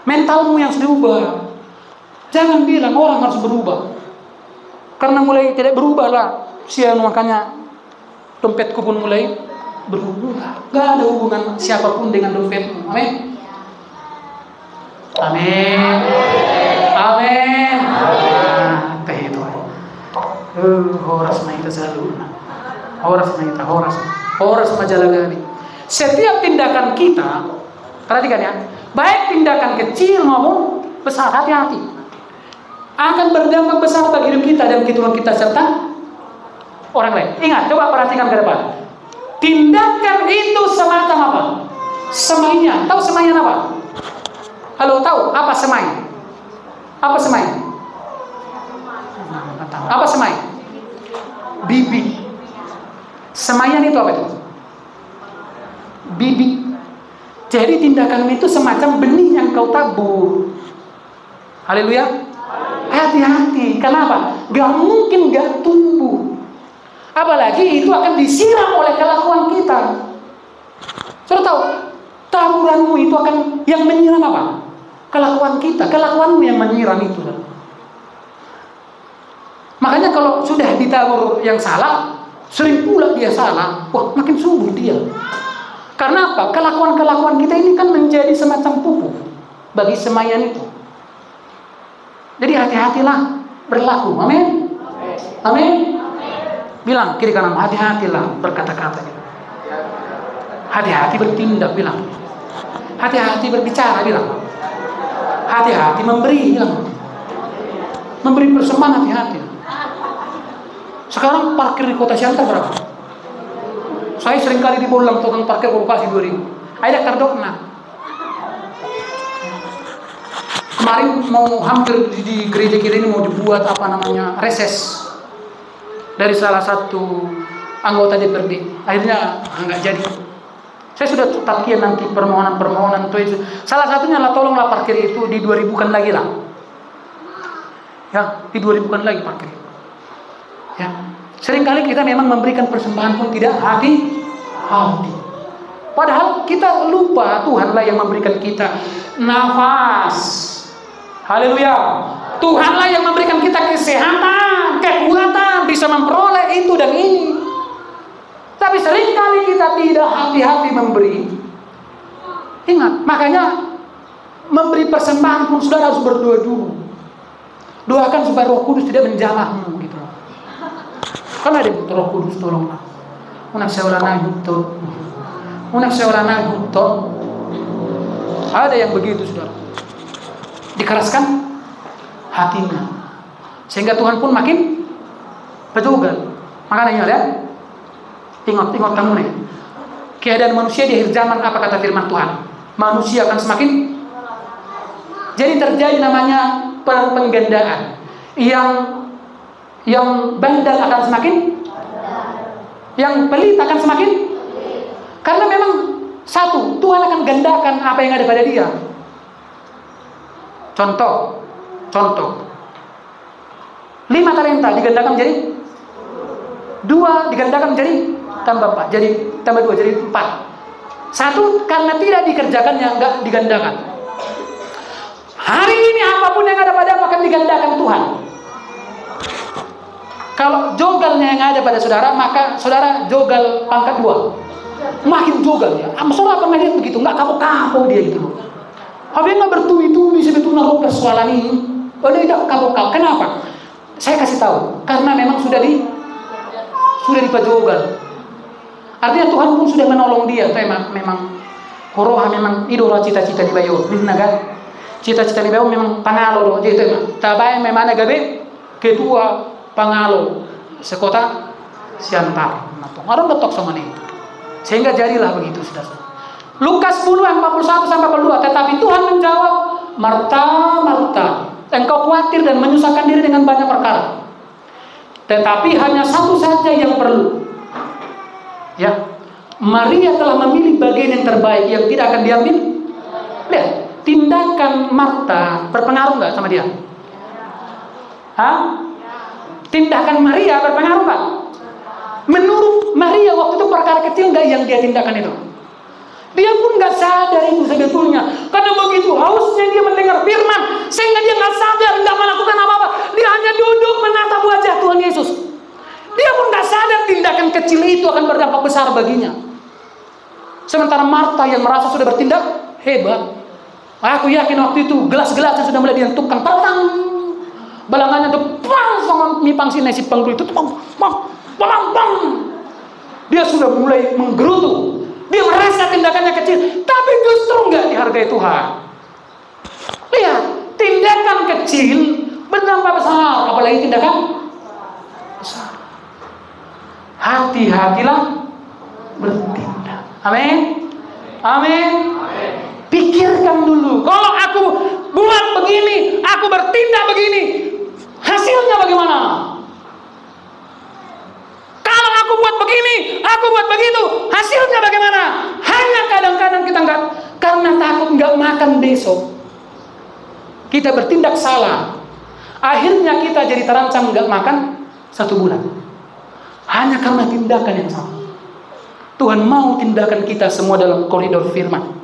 Mentalmu yang harus diubah. Jangan bilang orang harus berubah. Karena mulai tidak berubah lah. Makanya dompetku pun mulai berubah. Gak ada hubungan siapapun dengan dompetmu. Amin. Amin. Amin. Teh itu. Horas na ita selalu. Horas majalagani. Setiap tindakan kita, perhatikan ya, baik tindakan kecil maupun besar, hati-hati, akan berdampak besar bagi hidup kita dan keturunan kita serta orang lain. Ingat, coba perhatikan ke depan. Tindakan itu semacam apa? Semainya. Tahu semainya apa? Halo, tahu apa semai? Apa semai? Apa semai? Bibit. Semaian itu apa itu? Bibit. Jadi tindakan itu semacam benih yang kau tabur. Haleluya. Hati-hati. Kenapa? Gak mungkin gak tumbuh. Apalagi itu akan disiram oleh kelakuan kita. Saudara tahu, taburanmu itu akan yang menyiram apa? Kelakuan kita, kelakuanmu yang menyiram itu. Makanya kalau sudah ditabur yang salah, sering pula dia salah, wah makin subur dia. Karena apa? Kelakuan-kelakuan kita ini kan menjadi semacam pupuk bagi semaian itu. Jadi hati-hatilah berlaku. Amin. Amin. Bilang kiri kanan, hati-hatilah berkata-kata. Hati-hati bertindak, bilang. Hati-hati berbicara, bilang. Hati-hati memberi, bilang. Memberi persembahan, hati-hati. Sekarang parkir di kota Siantar berapa? Saya sering kali dibolang tukang parkir korupasi 2000. Ada kardokna. Kemarin mau hampir di gereja kita ini mau dibuat apa namanya reses dari salah satu anggota DPRD. Akhirnya nggak jadi. Saya sudah takian nanti permohonan itu. Salah satunya lah, tolonglah parkir itu di 2000-kan lagi lah. Ya, di 2000-kan lagi parkir. Ya. Seringkali kita memang memberikan persembahan pun tidak hati-hati. Padahal kita lupa Tuhanlah yang memberikan kita nafas. Haleluya. Tuhanlah yang memberikan kita kesehatan, kekuatan, bisa memperoleh itu dan ini. Tapi seringkali kita tidak hati-hati memberi. Ingat, makanya memberi persembahan pun saudara harus berdoa dulu. Doakan supaya Roh Kudus tidak menjamahmu gitu. Kan ada Roh Kudus, tolonglah. Unak seorang nagutor. Unak seorang nagutor. Ada yang begitu, saudara. Dikeraskan hatinya. Sehingga Tuhan pun makin berjogal. Makanya ya, ingat kamu nih. Keadaan manusia di akhir zaman, apa kata firman Tuhan? Manusia akan semakin. Jadi terjadi namanya penggandaan. Yang bandel akan semakin, yang pelit akan semakin. Karena memang satu, Tuhan akan gandakan apa yang ada pada dia. Contoh 5 talenta digandakan menjadi 2, digandakan menjadi tambah 4, jadi tambah 2 jadi 4. 1 karena tidak dikerjakannya, enggak digandakan. Hari ini apapun yang ada padamu akan digandakan Tuhan. Kalau jogalnya yang ada pada saudara, maka saudara jogal pangkat 2. Makin jogal ya. Saudara pernah lihat begitu? Enggak kapok-kapok dia gitu loh. Habis enggak bertubi-tubi sebetulnya roh persoalan ini. Oh, dia tidak kapok-kapok. Kenapa? Saya kasih tahu. Karena memang sudah dipajogal. Artinya Tuhan pun sudah menolong dia. Itu memang koroha memang idola cita-cita di bayo. Kan? Cita-cita di bayo memang pangalo loh. Jadi itu memang. Tabay memang gabe ketua pangalo sekota Siantar. Orang betok sama nih. Sehingga jadilah begitu, saudara. Lukas 10 ayat 41-42. Tetapi Tuhan menjawab, Marta, Marta, engkau khawatir dan menyusahkan diri dengan banyak perkara. Tetapi hanya satu saja yang perlu. Ya, Maria telah memilih bagian yang terbaik yang tidak akan diambil. Lihat, tindakan Marta berpengaruh nggak sama dia? Hah? Tindakan Maria berpengaruh nggak? Menurut Maria waktu itu perkara kecil nggak yang dia tindakan itu? Dia pun nggak sadar itu sebetulnya. Karena begitu hausnya dia mendengar firman, sehingga dia nggak sadar, nggak melakukan apa-apa. Dia hanya duduk menatap wajah Tuhan Yesus. Dia pun nggak sadar tindakan kecil itu akan berdampak besar baginya. Sementara Marta yang merasa sudah bertindak hebat. Aku yakin waktu itu gelas-gelasnya sudah mulai dihentukkan. Patang, balangannya tuh pang sama mipang si nasi panggul itu pang. Dia sudah mulai menggerutu. Dia merasa tindakannya kecil, tapi justru nggak dihargai Tuhan. Lihat, tindakan kecil berdampak besar, apalagi tindakan besar. Hati-hatilah bertindak. Amin. Amin. Pikirkan dulu. Kalau aku buat begini, aku bertindak begini, hasilnya bagaimana? Kalau aku buat begini, aku buat begitu, hasilnya bagaimana? Hanya kadang-kadang kita enggak, karena takut enggak makan besok, kita bertindak salah. Akhirnya kita jadi terancam enggak makan 1 bulan. Hanya karena tindakan yang salah. Tuhan mau tindakan kita semua dalam koridor firman.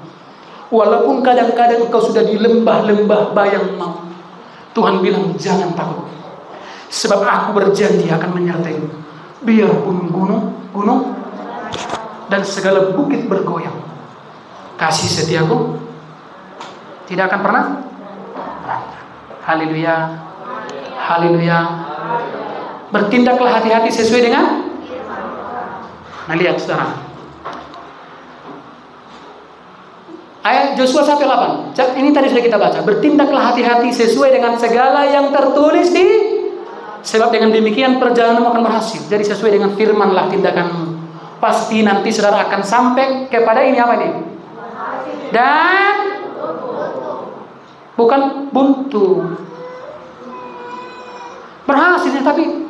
Walaupun kadang-kadang engkau sudah di lembah-lembah bayang maut, Tuhan bilang jangan takut, sebab aku berjanji akan menyertaimu. Biarpun gunung dan segala bukit bergoyang, kasih setiaku tidak akan pernah. Haleluya, haleluya. Bertindaklah hati-hati sesuai dengan. Nah, lihat saudara, ayat Yosua 1:8. Ini tadi sudah kita baca. Bertindaklah hati-hati sesuai dengan segala yang tertulis di. Sebab dengan demikian perjalananmu akan berhasil. Jadi sesuai dengan firmanlah tindakanmu. Pasti nanti saudara akan sampai kepada ini apa ini? Dan bukan buntu. Berhasilnya tapi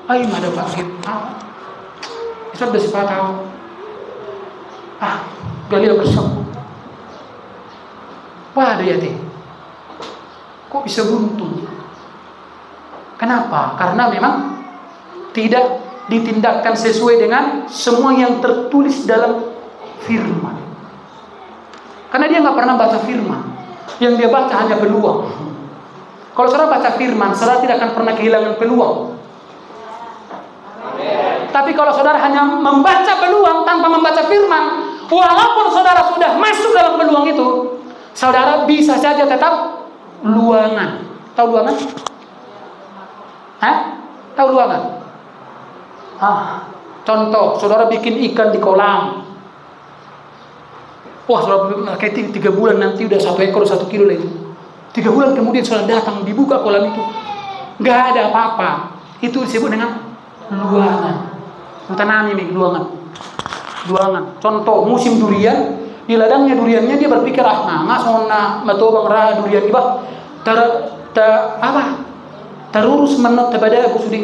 ayo ada Pak. Sudah sepatah. Galilea bersambut. Wah, ada ya teh. Kok bisa buntu? Kenapa? Karena memang tidak ditindakkan sesuai dengan semua yang tertulis dalam firman. Karena dia nggak pernah baca firman. Yang dia baca hanya peluang. Kalau saudara baca firman, saudara tidak akan pernah kehilangan peluang. Tapi kalau saudara hanya membaca peluang tanpa membaca firman, walaupun saudara sudah masuk dalam peluang itu, saudara bisa saja tetap luangan. Tahu luangan? Tahu luangan? Contoh, saudara bikin ikan di kolam. Wah, saudara kayak 3 bulan nanti udah 1 ekor 1 kilo lagi. 3 bulan kemudian saudara datang dibuka kolam itu, nggak ada apa-apa. Itu disebut dengan luangan. Tanami nih luangan. Contoh musim durian, di ladangnya duriannya dia berpikir ngasona matobang ra durian ibah terurus menot kepada Abu Sudi.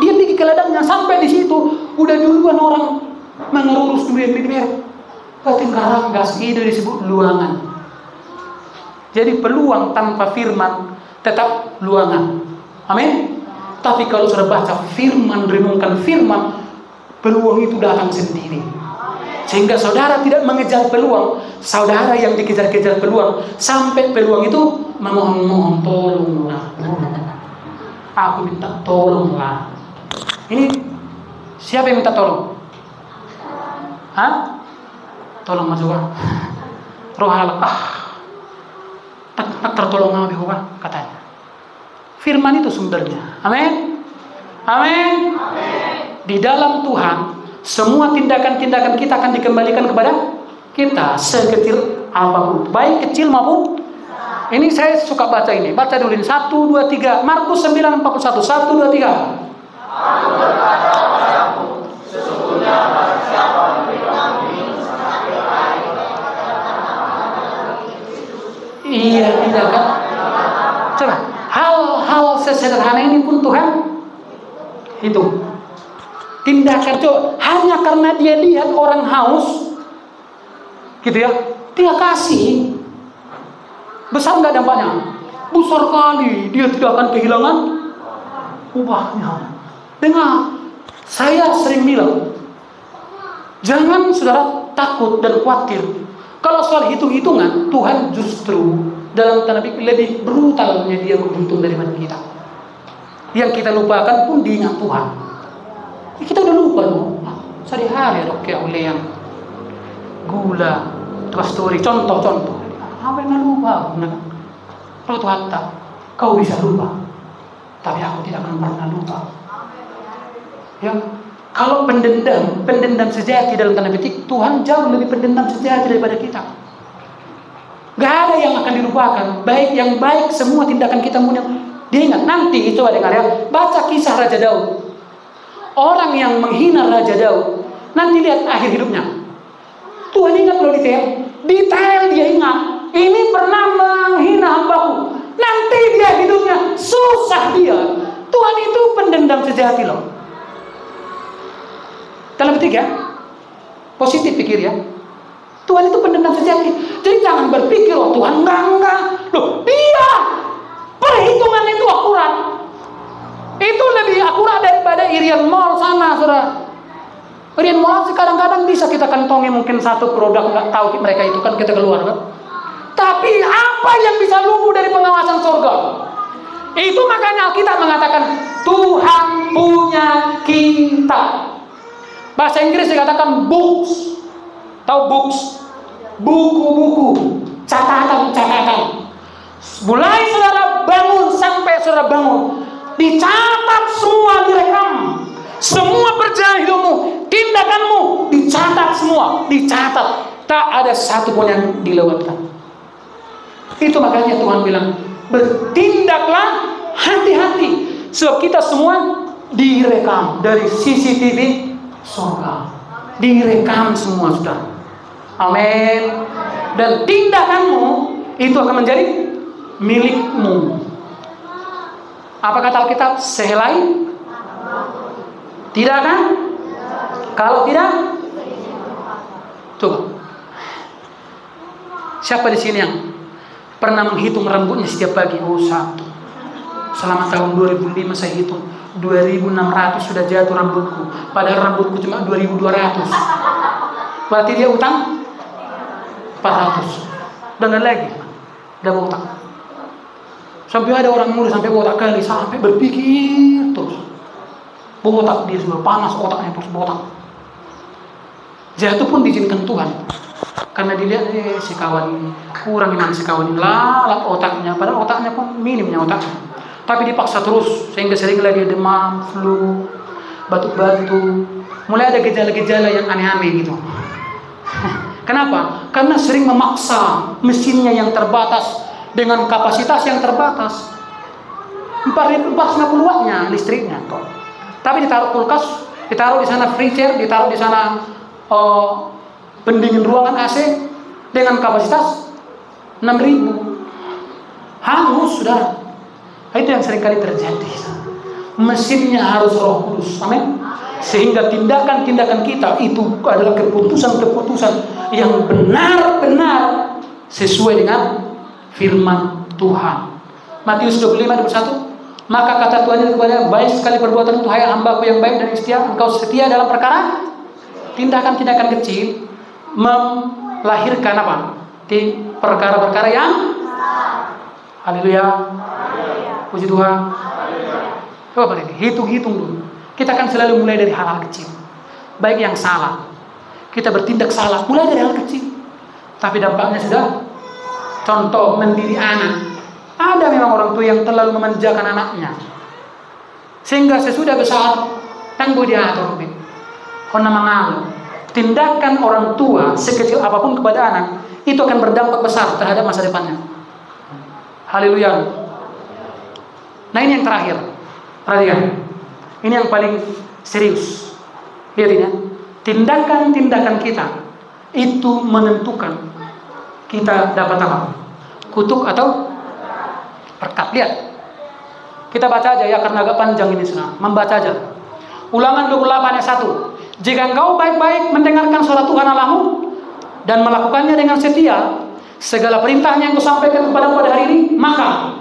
Dia pergi ke ladangnya, sampai di situ udah duluan orang mengurus durian di mer. Berarti karang gas itu disebut luangan. Jadi peluang tanpa firman tetap luangan. Amin. Tapi kalau sudah baca firman, renungkan firman, peluang itu datang sendiri. Sehingga saudara tidak mengejar peluang, saudara yang dikejar-kejar peluang, sampai peluang itu memohon-mohon, tolonglah. Aku minta tolonglah. Ini siapa yang minta tolong? Tolong Mas Jowa. Roh Allah. Tertolong sama Yehova katanya. Firman itu sumbernya. Amin. Amin. Di dalam Tuhan, semua tindakan-tindakan kita akan dikembalikan kepada kita sekecil apapun, baik kecil maupun. Ini saya suka baca ini. Baca dulu ini 1, 2, 3. Markus 9:41. 1, 2, 3. Aku berkata padamu, sesungguhnya barang siapa menerima iya, tidak kan? Coba, hal-hal sesederhana ini pun Tuhan hitung. Tindakan coba, hanya karena dia lihat orang haus, gitu ya, dia kasih. Besar nggak dampaknya? Besar kali. Dia tidak akan kehilangan upahnya. Dengar, saya sering bilang, jangan saudara takut dan khawatir. Kalau soal hitung-hitungan, Tuhan justru dalam tanda petik lebih brutalnya dia menghitung daripada kita. Yang kita lupakan pun diingat Tuhan. Kita udah lupa dong. Sehari-hari dok kayak oleh yang gula, story, contoh-contoh. Apa yang lupa? Kalau Tuhan tak, kau bisa lupa, tapi aku tidak akan pernah lupa. Ya. Kalau pendendam sejati dalam tanda petik, Tuhan jauh lebih pendendam sejati daripada kita. Gak ada yang akan dilupakan. Baik yang baik, semua tindakan kita mulia. Dia ingat, nanti coba dengar ya, baca kisah Raja Daud. Orang yang menghina Raja Daud, nanti lihat akhir hidupnya. Tuhan ingat loh detail dia ingat. Ini pernah menghina hambaku. Nanti dia hidupnya susah dia. Tuhan itu pendendam sejati loh. Dalam petik ya, positif pikir ya. Tuhan itu pendendam sejati. Jadi jangan berpikir, oh Tuhan enggak. Loh, dia perhitungan itu akurat. Itu lebih akurat daripada Irian Mall sana, saudara. Irian Mall kadang-kadang bisa kita kantongi mungkin satu produk, nggak tahu mereka itu kan kita keluar kan. Tapi apa yang bisa luput dari pengawasan surga? Itu makanya Alkitab mengatakan Tuhan punya kita. Bahasa Inggris dikatakan books. Tahu books? Buku-buku, catatan-catatan. Mulai saudara bangun sampai saudara bangun, dicatat semua, direkam. Semua perjalanan hidupmu, tindakanmu dicatat semua, dicatat. Tak ada satu pun yang dilewatkan. Itu makanya Tuhan bilang, bertindaklah hati-hati, sebab kita semua direkam dari CCTV surga. Direkam semua sudah. Amin. Dan tindakanmu itu akan menjadi milikmu. Apa kata Alkitab? Sehelai? Tidak kan? Kalau tidak, coba. Siapa di sini yang pernah menghitung rambutnya setiap pagi? Oh, satu. Selama tahun 2005 saya hitung 2.600 sudah jatuh rambutku. Padahal rambutku cuma 2.200. Berarti dia utang 400. Dan lagi, udah utang. Sampai ada orang muda sampai botak kali, sampai berpikir terus. Botak dia sudah panas otaknya terus botak. Jatuh pun diizinkan Tuhan. Karena dilihat si kawan ini kurang iman, si kawan ini lalap otaknya, padahal otaknya pun minimnya otaknya. Tapi dipaksa terus sehingga seringlah dia demam, flu, batuk-batuk. Mulai ada gejala-gejala yang aneh-aneh gitu. Kenapa? Karena sering memaksa mesinnya yang terbatas dengan kapasitas yang terbatas. 450 wattnya listriknya kok. Tapi ditaruh kulkas, ditaruh di sana freezer, ditaruh di sana pendingin ruangan AC dengan kapasitas 6.000. Hangus sudah. Itu yang seringkali terjadi. Mesinnya harus Roh Kudus. Amin. Sehingga tindakan-tindakan kita itu adalah keputusan-keputusan yang benar-benar sesuai dengan firman Tuhan. Matius 25:21. Maka kata Tuhan kepada, baik sekali perbuatan itu, hai hambaku yang baik dan setia. Engkau setia dalam perkara tindakan-tindakan kecil melahirkan apa? Di perkara-perkara yang haleluya. Puji Tuhan. Coba ini, hitung-hitung dulu. Kita kan selalu mulai dari hal-hal kecil. Baik yang salah. Kita bertindak salah mulai dari hal kecil. Tapi dampaknya sudah. Contoh mendiri anak. Ada memang orang tua yang terlalu memanjakan anaknya. Sehingga sesudah besar tangguh diatur. Karena mengalir. Tindakan orang tua sekecil apapun kepada anak itu akan berdampak besar terhadap masa depannya. Haleluya. Nah, ini yang terakhir. Perhatikan. Ini yang paling serius. Lihat ini. Tindakan-tindakan kita itu menentukan kita dapat apa? Kutuk atau berkat. Lihat. Kita baca aja ya karena agak panjang ini sudah. Membaca aja. Ulangan 28 ayat 1. Jika engkau baik-baik mendengarkan suara Tuhan Allahmu dan melakukannya dengan setia, segala perintahnya yang kusampaikan kepadamu pada hari ini, maka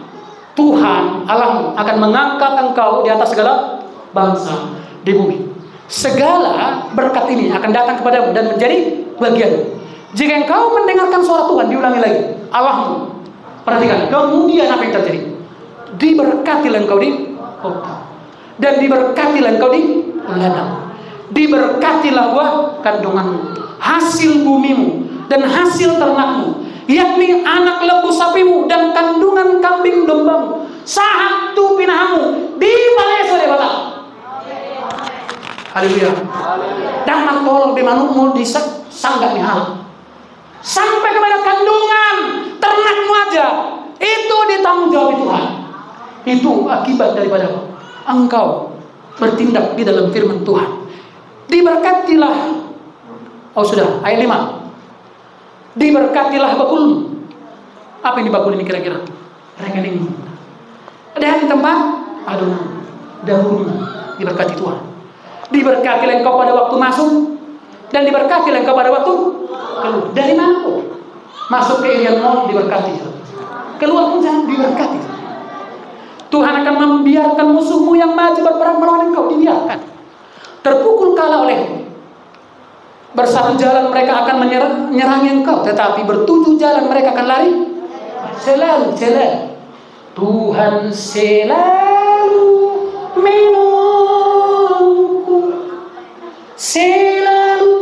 Tuhan Allahmu akan mengangkat engkau di atas segala bangsa di bumi. Segala berkat ini akan datang kepadamu dan menjadi bagianmu. Jika engkau mendengarkan suara Tuhan, diulangi lagi, Allahmu. Perhatikan, kemudian apa yang terjadi? Diberkatilah engkau di kota dan diberkatilah engkau di ladang. Diberkatilah buah kandunganmu, hasil bumimu dan hasil ternakmu, yakni anak lembu sapimu dan kandungan kambing dombamu, sahatu pinahamu di balai sore bata. Haleluya. Dan tolong di manukmu di sanggak nih hal. Sampai kepada kandungan ternakmu aja itu ditanggung jawab Tuhan. Itu akibat daripada engkau bertindak di dalam firman Tuhan. Diberkatilah. Oh sudah, ayat 5. Diberkatilah bakulmu. Apa yang dibakul ini kira-kira? Rekening. Ada di tempat? Aduh, dahulu diberkati Tuhan. Diberkatilah engkau pada waktu masuk dan diberkatilah engkau pada waktu keluar. Dari mana? Masuk ke area mall diberkati. Keluar pun jangan diberkati. Tuhan akan membiarkan musuhmu yang maju berperang melawan engkau, dibiarkan. Terpukul kalah olehmu. Bersatu jalan mereka akan menyerang engkau, tetapi bertujuh jalan mereka akan lari. Selalu. Tuhan selalu menolongku, selalu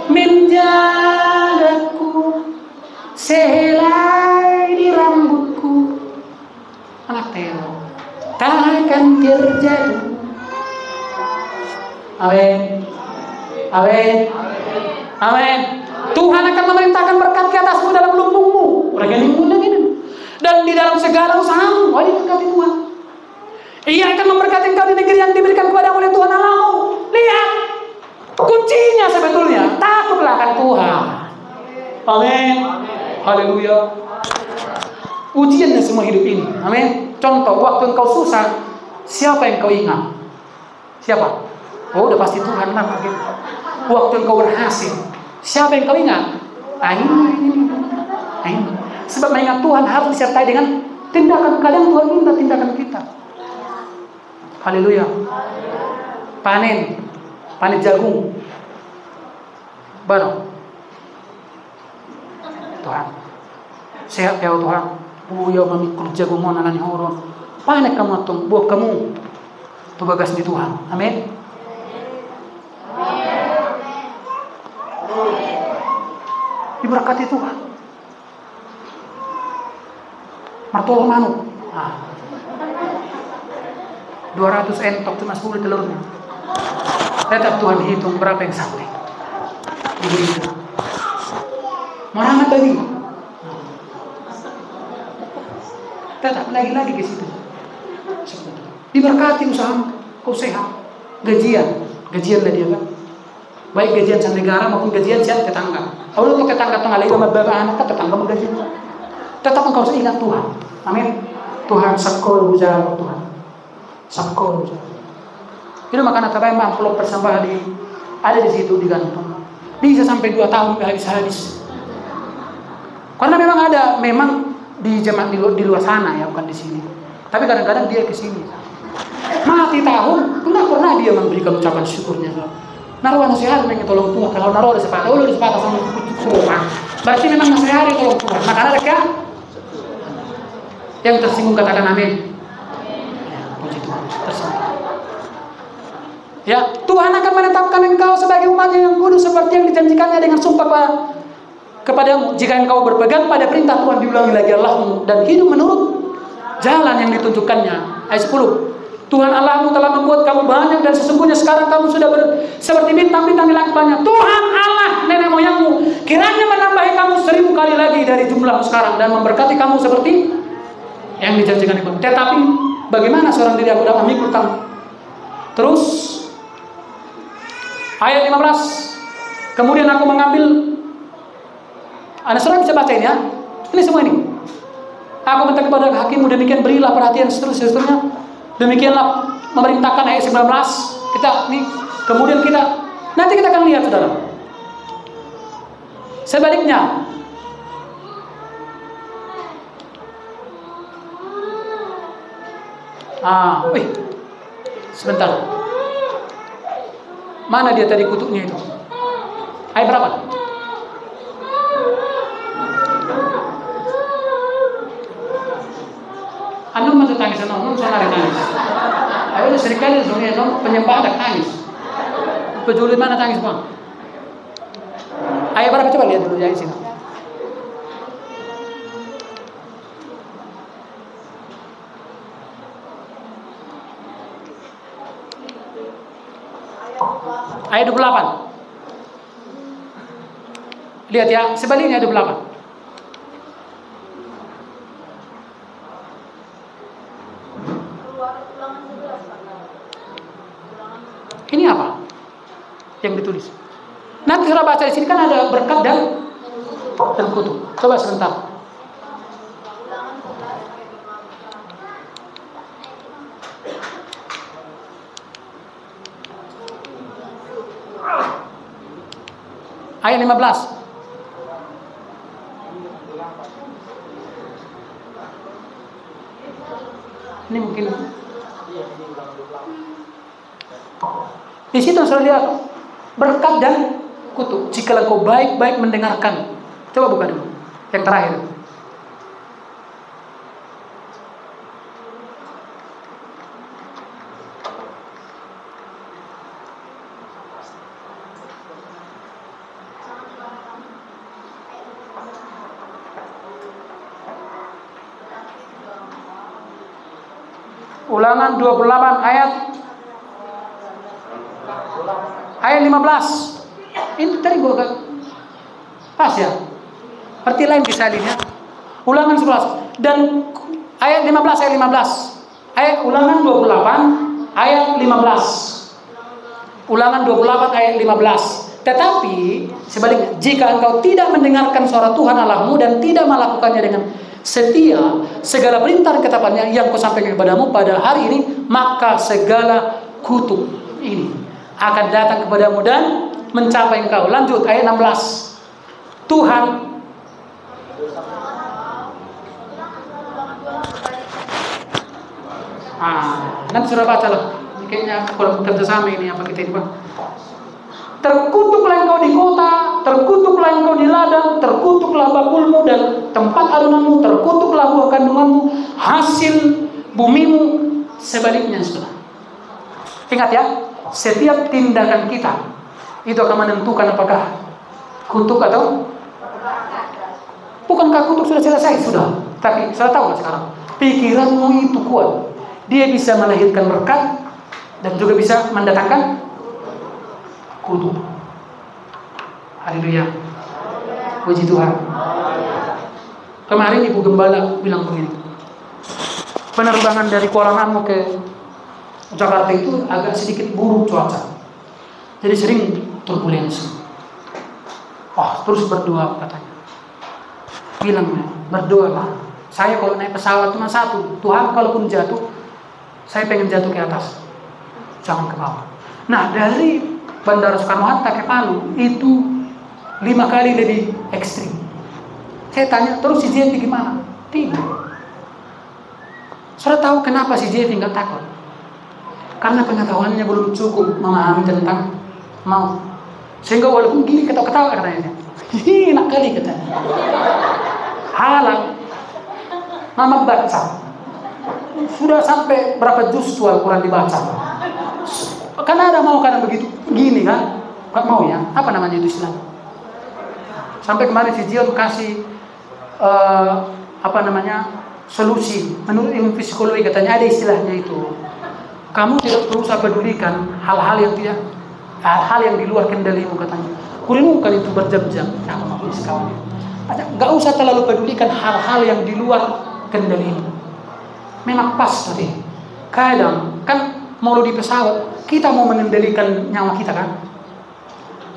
menjagaku, sehelai di rambutku. Anak teror takkan terjadi. Amin. Tuhan akan memerintahkan berkat ke atasmu dalam lumbungmu, rekeningmu dan ini. Dan di dalam segala usahamu, diberkati Tuhan. Ia akan memberkati engkau di negeri yang diberikan kepadamu oleh Tuhan Allahmu. Lihat, kuncinya sebetulnya takutlah akan Tuhan. Amin. Haleluya. Ujiannya semua hidup ini. Amin. Contoh, waktu engkau susah, siapa yang kau ingat? Siapa? Oh, udah pasti Tuhan lah gitu. Waktu engkau berhasil, siapa yang kau ingat? Ini. Sebab mengingat Tuhan harus disertai dengan tindakan. Kadang Tuhan minta tindakan kita. Haleluya. Panen jagung. Baru. Tuhan, sehat ya Tuhan. Buya memikul jagung mana nani horon. Panen kamu tuh, buah kamu. Tuh bagas di Tuhan. Amin. Diberkati Tuhan. Martolo manu. 200 entok cuma 10 telurnya. Tetap Tuhan hitung berapa yang sampai. Begitu. Mana tadi? Tetap lagi ke situ. Diberkati usahamu, kau sehat. Gajian lah dia kan. Baik gajian sama negara maupun gajian siap tetangga. Kalau untuk tetangga tengah sama bapak anak tetangga mau gajian. Tetap engkau ingat Tuhan. Amin. Tuhan sakol bujang Tuhan. Sakol bujang. Itu makanya terbaik amplop persembahan ada di situ digantung. Bisa sampai 2 tahun gak habis-habis. Karena memang di jemaat di luar sana ya, bukan di sini. Tapi kadang-kadang dia ke sini. Mati tahun, pernah dia memberikan ucapan syukurnya. Naruh nasihat dengan tolong Tuhan. Kalau naruh ada sepatah sama Tuhan. Berarti memang nasihat tolong Tuhan. Maka ada yang tersinggung katakan amin. Puji Tuhan. Tersinggung. Ya, Tuhan akan menetapkan engkau sebagai umatnya yang kudus seperti yang dijanjikannya dengan sumpah kepadamu. Jika engkau berpegang pada perintah Tuhan, diulangi lagi Allahmu, dan hidup menurut jalan yang ditunjukkannya. Ayat 10. Tuhan Allahmu telah membuat kamu banyak, dan sesungguhnya sekarang kamu sudah seperti bintang-bintang di langit banyak. Tuhan Allah nenek moyangmu kiranya menambahi kamu 1000 kali lagi dari jumlahmu sekarang, dan memberkati kamu seperti yang dijanjikan itu. Tetapi bagaimana seorang diri aku dapat memikul kamu? Terus ayat 15. Kemudian aku mengambil. Anda saudara bisa baca ini ya. Ini semua ini. Aku minta kepada hakimmu, demikian berilah perhatian seterusnya. Demikianlah memerintahkan ayat 19. Kemudian nanti kita akan lihat saudara. Sebaliknya, sebentar. Mana dia tadi kutuknya itu? Ayat berapa? Anu masih tangis, anu sana ada tangis. Ayo serikali semuanya, penyembah ada tangis. Pejulit mana tangis bang? Ayat berapa coba lihat dulu ya sini. Ayat 28. Lihat ya, sebaliknya 28. Ini apa yang ditulis? Nanti saya baca di sini kan ada berkat dan kutuk. Coba sebentar. Ayat 15. Ini mungkin di situ saya lihat berkat dan kutuk. Jika engkau baik-baik mendengarkan. Coba buka dulu yang terakhir. Ulangan 28 ayat 15. Ini tadi gue pas ya. Arti lain disalinnya. Ulangan 11 dan ayat 15 ayat 15. Ayat ulangan 28 ayat 15. Ulangan 28 ayat 15. Tetapi sebaliknya, jika engkau tidak mendengarkan suara Tuhan Allahmu dan tidak melakukannya dengan setia segala perintah dan ketetapannya yang kusampaikan kepadamu pada hari ini, maka segala kutuk ini akan datang kepadamu dan mencapai engkau. Lanjut ayat 16. Tuhan nanti sudah baca lah. Kayaknya kalau bekerja sama ini apa kita ini Pak. Terkutuklah engkau di kota, terkutuklah engkau di ladang, terkutuklah bakulmu dan tempat adunanmu, terkutuklah buah kandunganmu, hasil bumimu, sebaliknya sudah. Ingat ya, setiap tindakan kita itu akan menentukan apakah kutuk atau bukankah kutuk sudah selesai sudah. Tapi sudah tahu sekarang pikiranmu itu kuat, dia bisa melahirkan berkat dan juga bisa mendatangkan kutuk. Haleluya. Puji Tuhan. Kemarin Ibu Gembala bilang begini, penerbangan dari Kuala Namu ke Jakarta itu agak sedikit buruk cuaca, jadi sering turbulensi. Terus berdoa katanya. Bilang, berdoalah. Saya kalau naik pesawat cuma satu, Tuhan kalaupun jatuh, saya pengen jatuh ke atas, jangan ke bawah. Nah, dari Bandara Soekarno-Hatta ke Palu itu 5 kali lebih ekstrim. Saya tanya, terus si Jeffy gimana? Tidak. Sudah tahu kenapa si Jeffy nggak takut? Karena pengetahuannya belum cukup memahami tentang maut. Sehingga walaupun gini ketawa-ketawa katanya. Enak kali katanya. Halang. Mama baca. Sudah sampai berapa juz Al-Quran dibaca. Karena ada mau kadang begitu, gini kan, nggak mau ya, apa namanya itu Islam? Sampai kemarin si Jion kasih solusi menurut ilmu psikologi, katanya ada istilahnya itu. Kamu tidak perlu pedulikan hal-hal yang di luar kendalimu katanya. Kurenungkan itu berjam-jam. Apa maksudnya kawan? Nggak usah terlalu pedulikan hal-hal yang di luar kendalimu. Memang pas tadi. Kadang kan mau di pesawat, kita mau mengendalikan nyawa kita kan.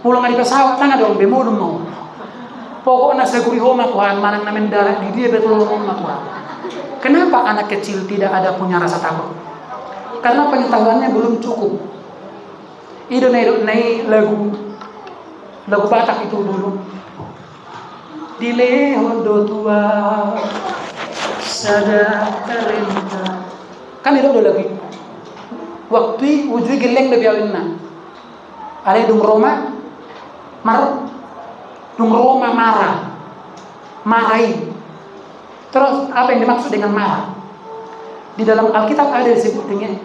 Pulang di pesawat, tangan dong, bemo mau. Pokoknya seguri homa Tuhan, mana namen darah di dia betul homa Tuhan. Kenapa anak kecil tidak ada punya rasa takut? Karena pengetahuannya belum cukup. Itu naik lagu Batak itu dulu. Di lehodo tua sada talenta. Kan itu udah lagi. Waktu ujui geleng lebih awalnya. Ada dung Roma marahi. Terus apa yang dimaksud dengan marah? Di dalam Alkitab ada disebut dengan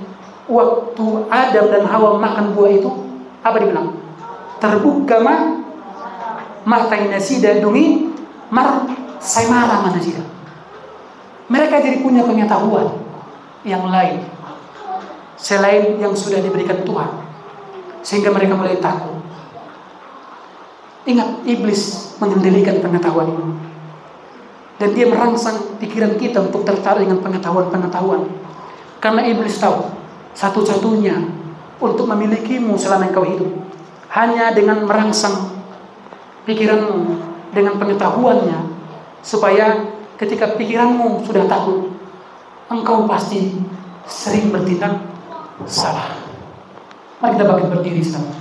waktu Adam dan Hawa makan buah itu, apa dibilang? Terbuka matai nasida dungi saya marah manasida. Mereka jadi punya pengetahuan yang lain selain yang sudah diberikan Tuhan, sehingga mereka mulai takut. Ingat, iblis mengendalikan pengetahuan ini, dan dia merangsang pikiran kita untuk tertarik dengan pengetahuan. Karena iblis tahu satu-satunya untuk memilikimu selama engkau hidup hanya dengan merangsang pikiranmu dengan pengetahuannya, supaya ketika pikiranmu sudah takut, engkau pasti sering bertindak salah. Mari kita bangkit berdiri sama.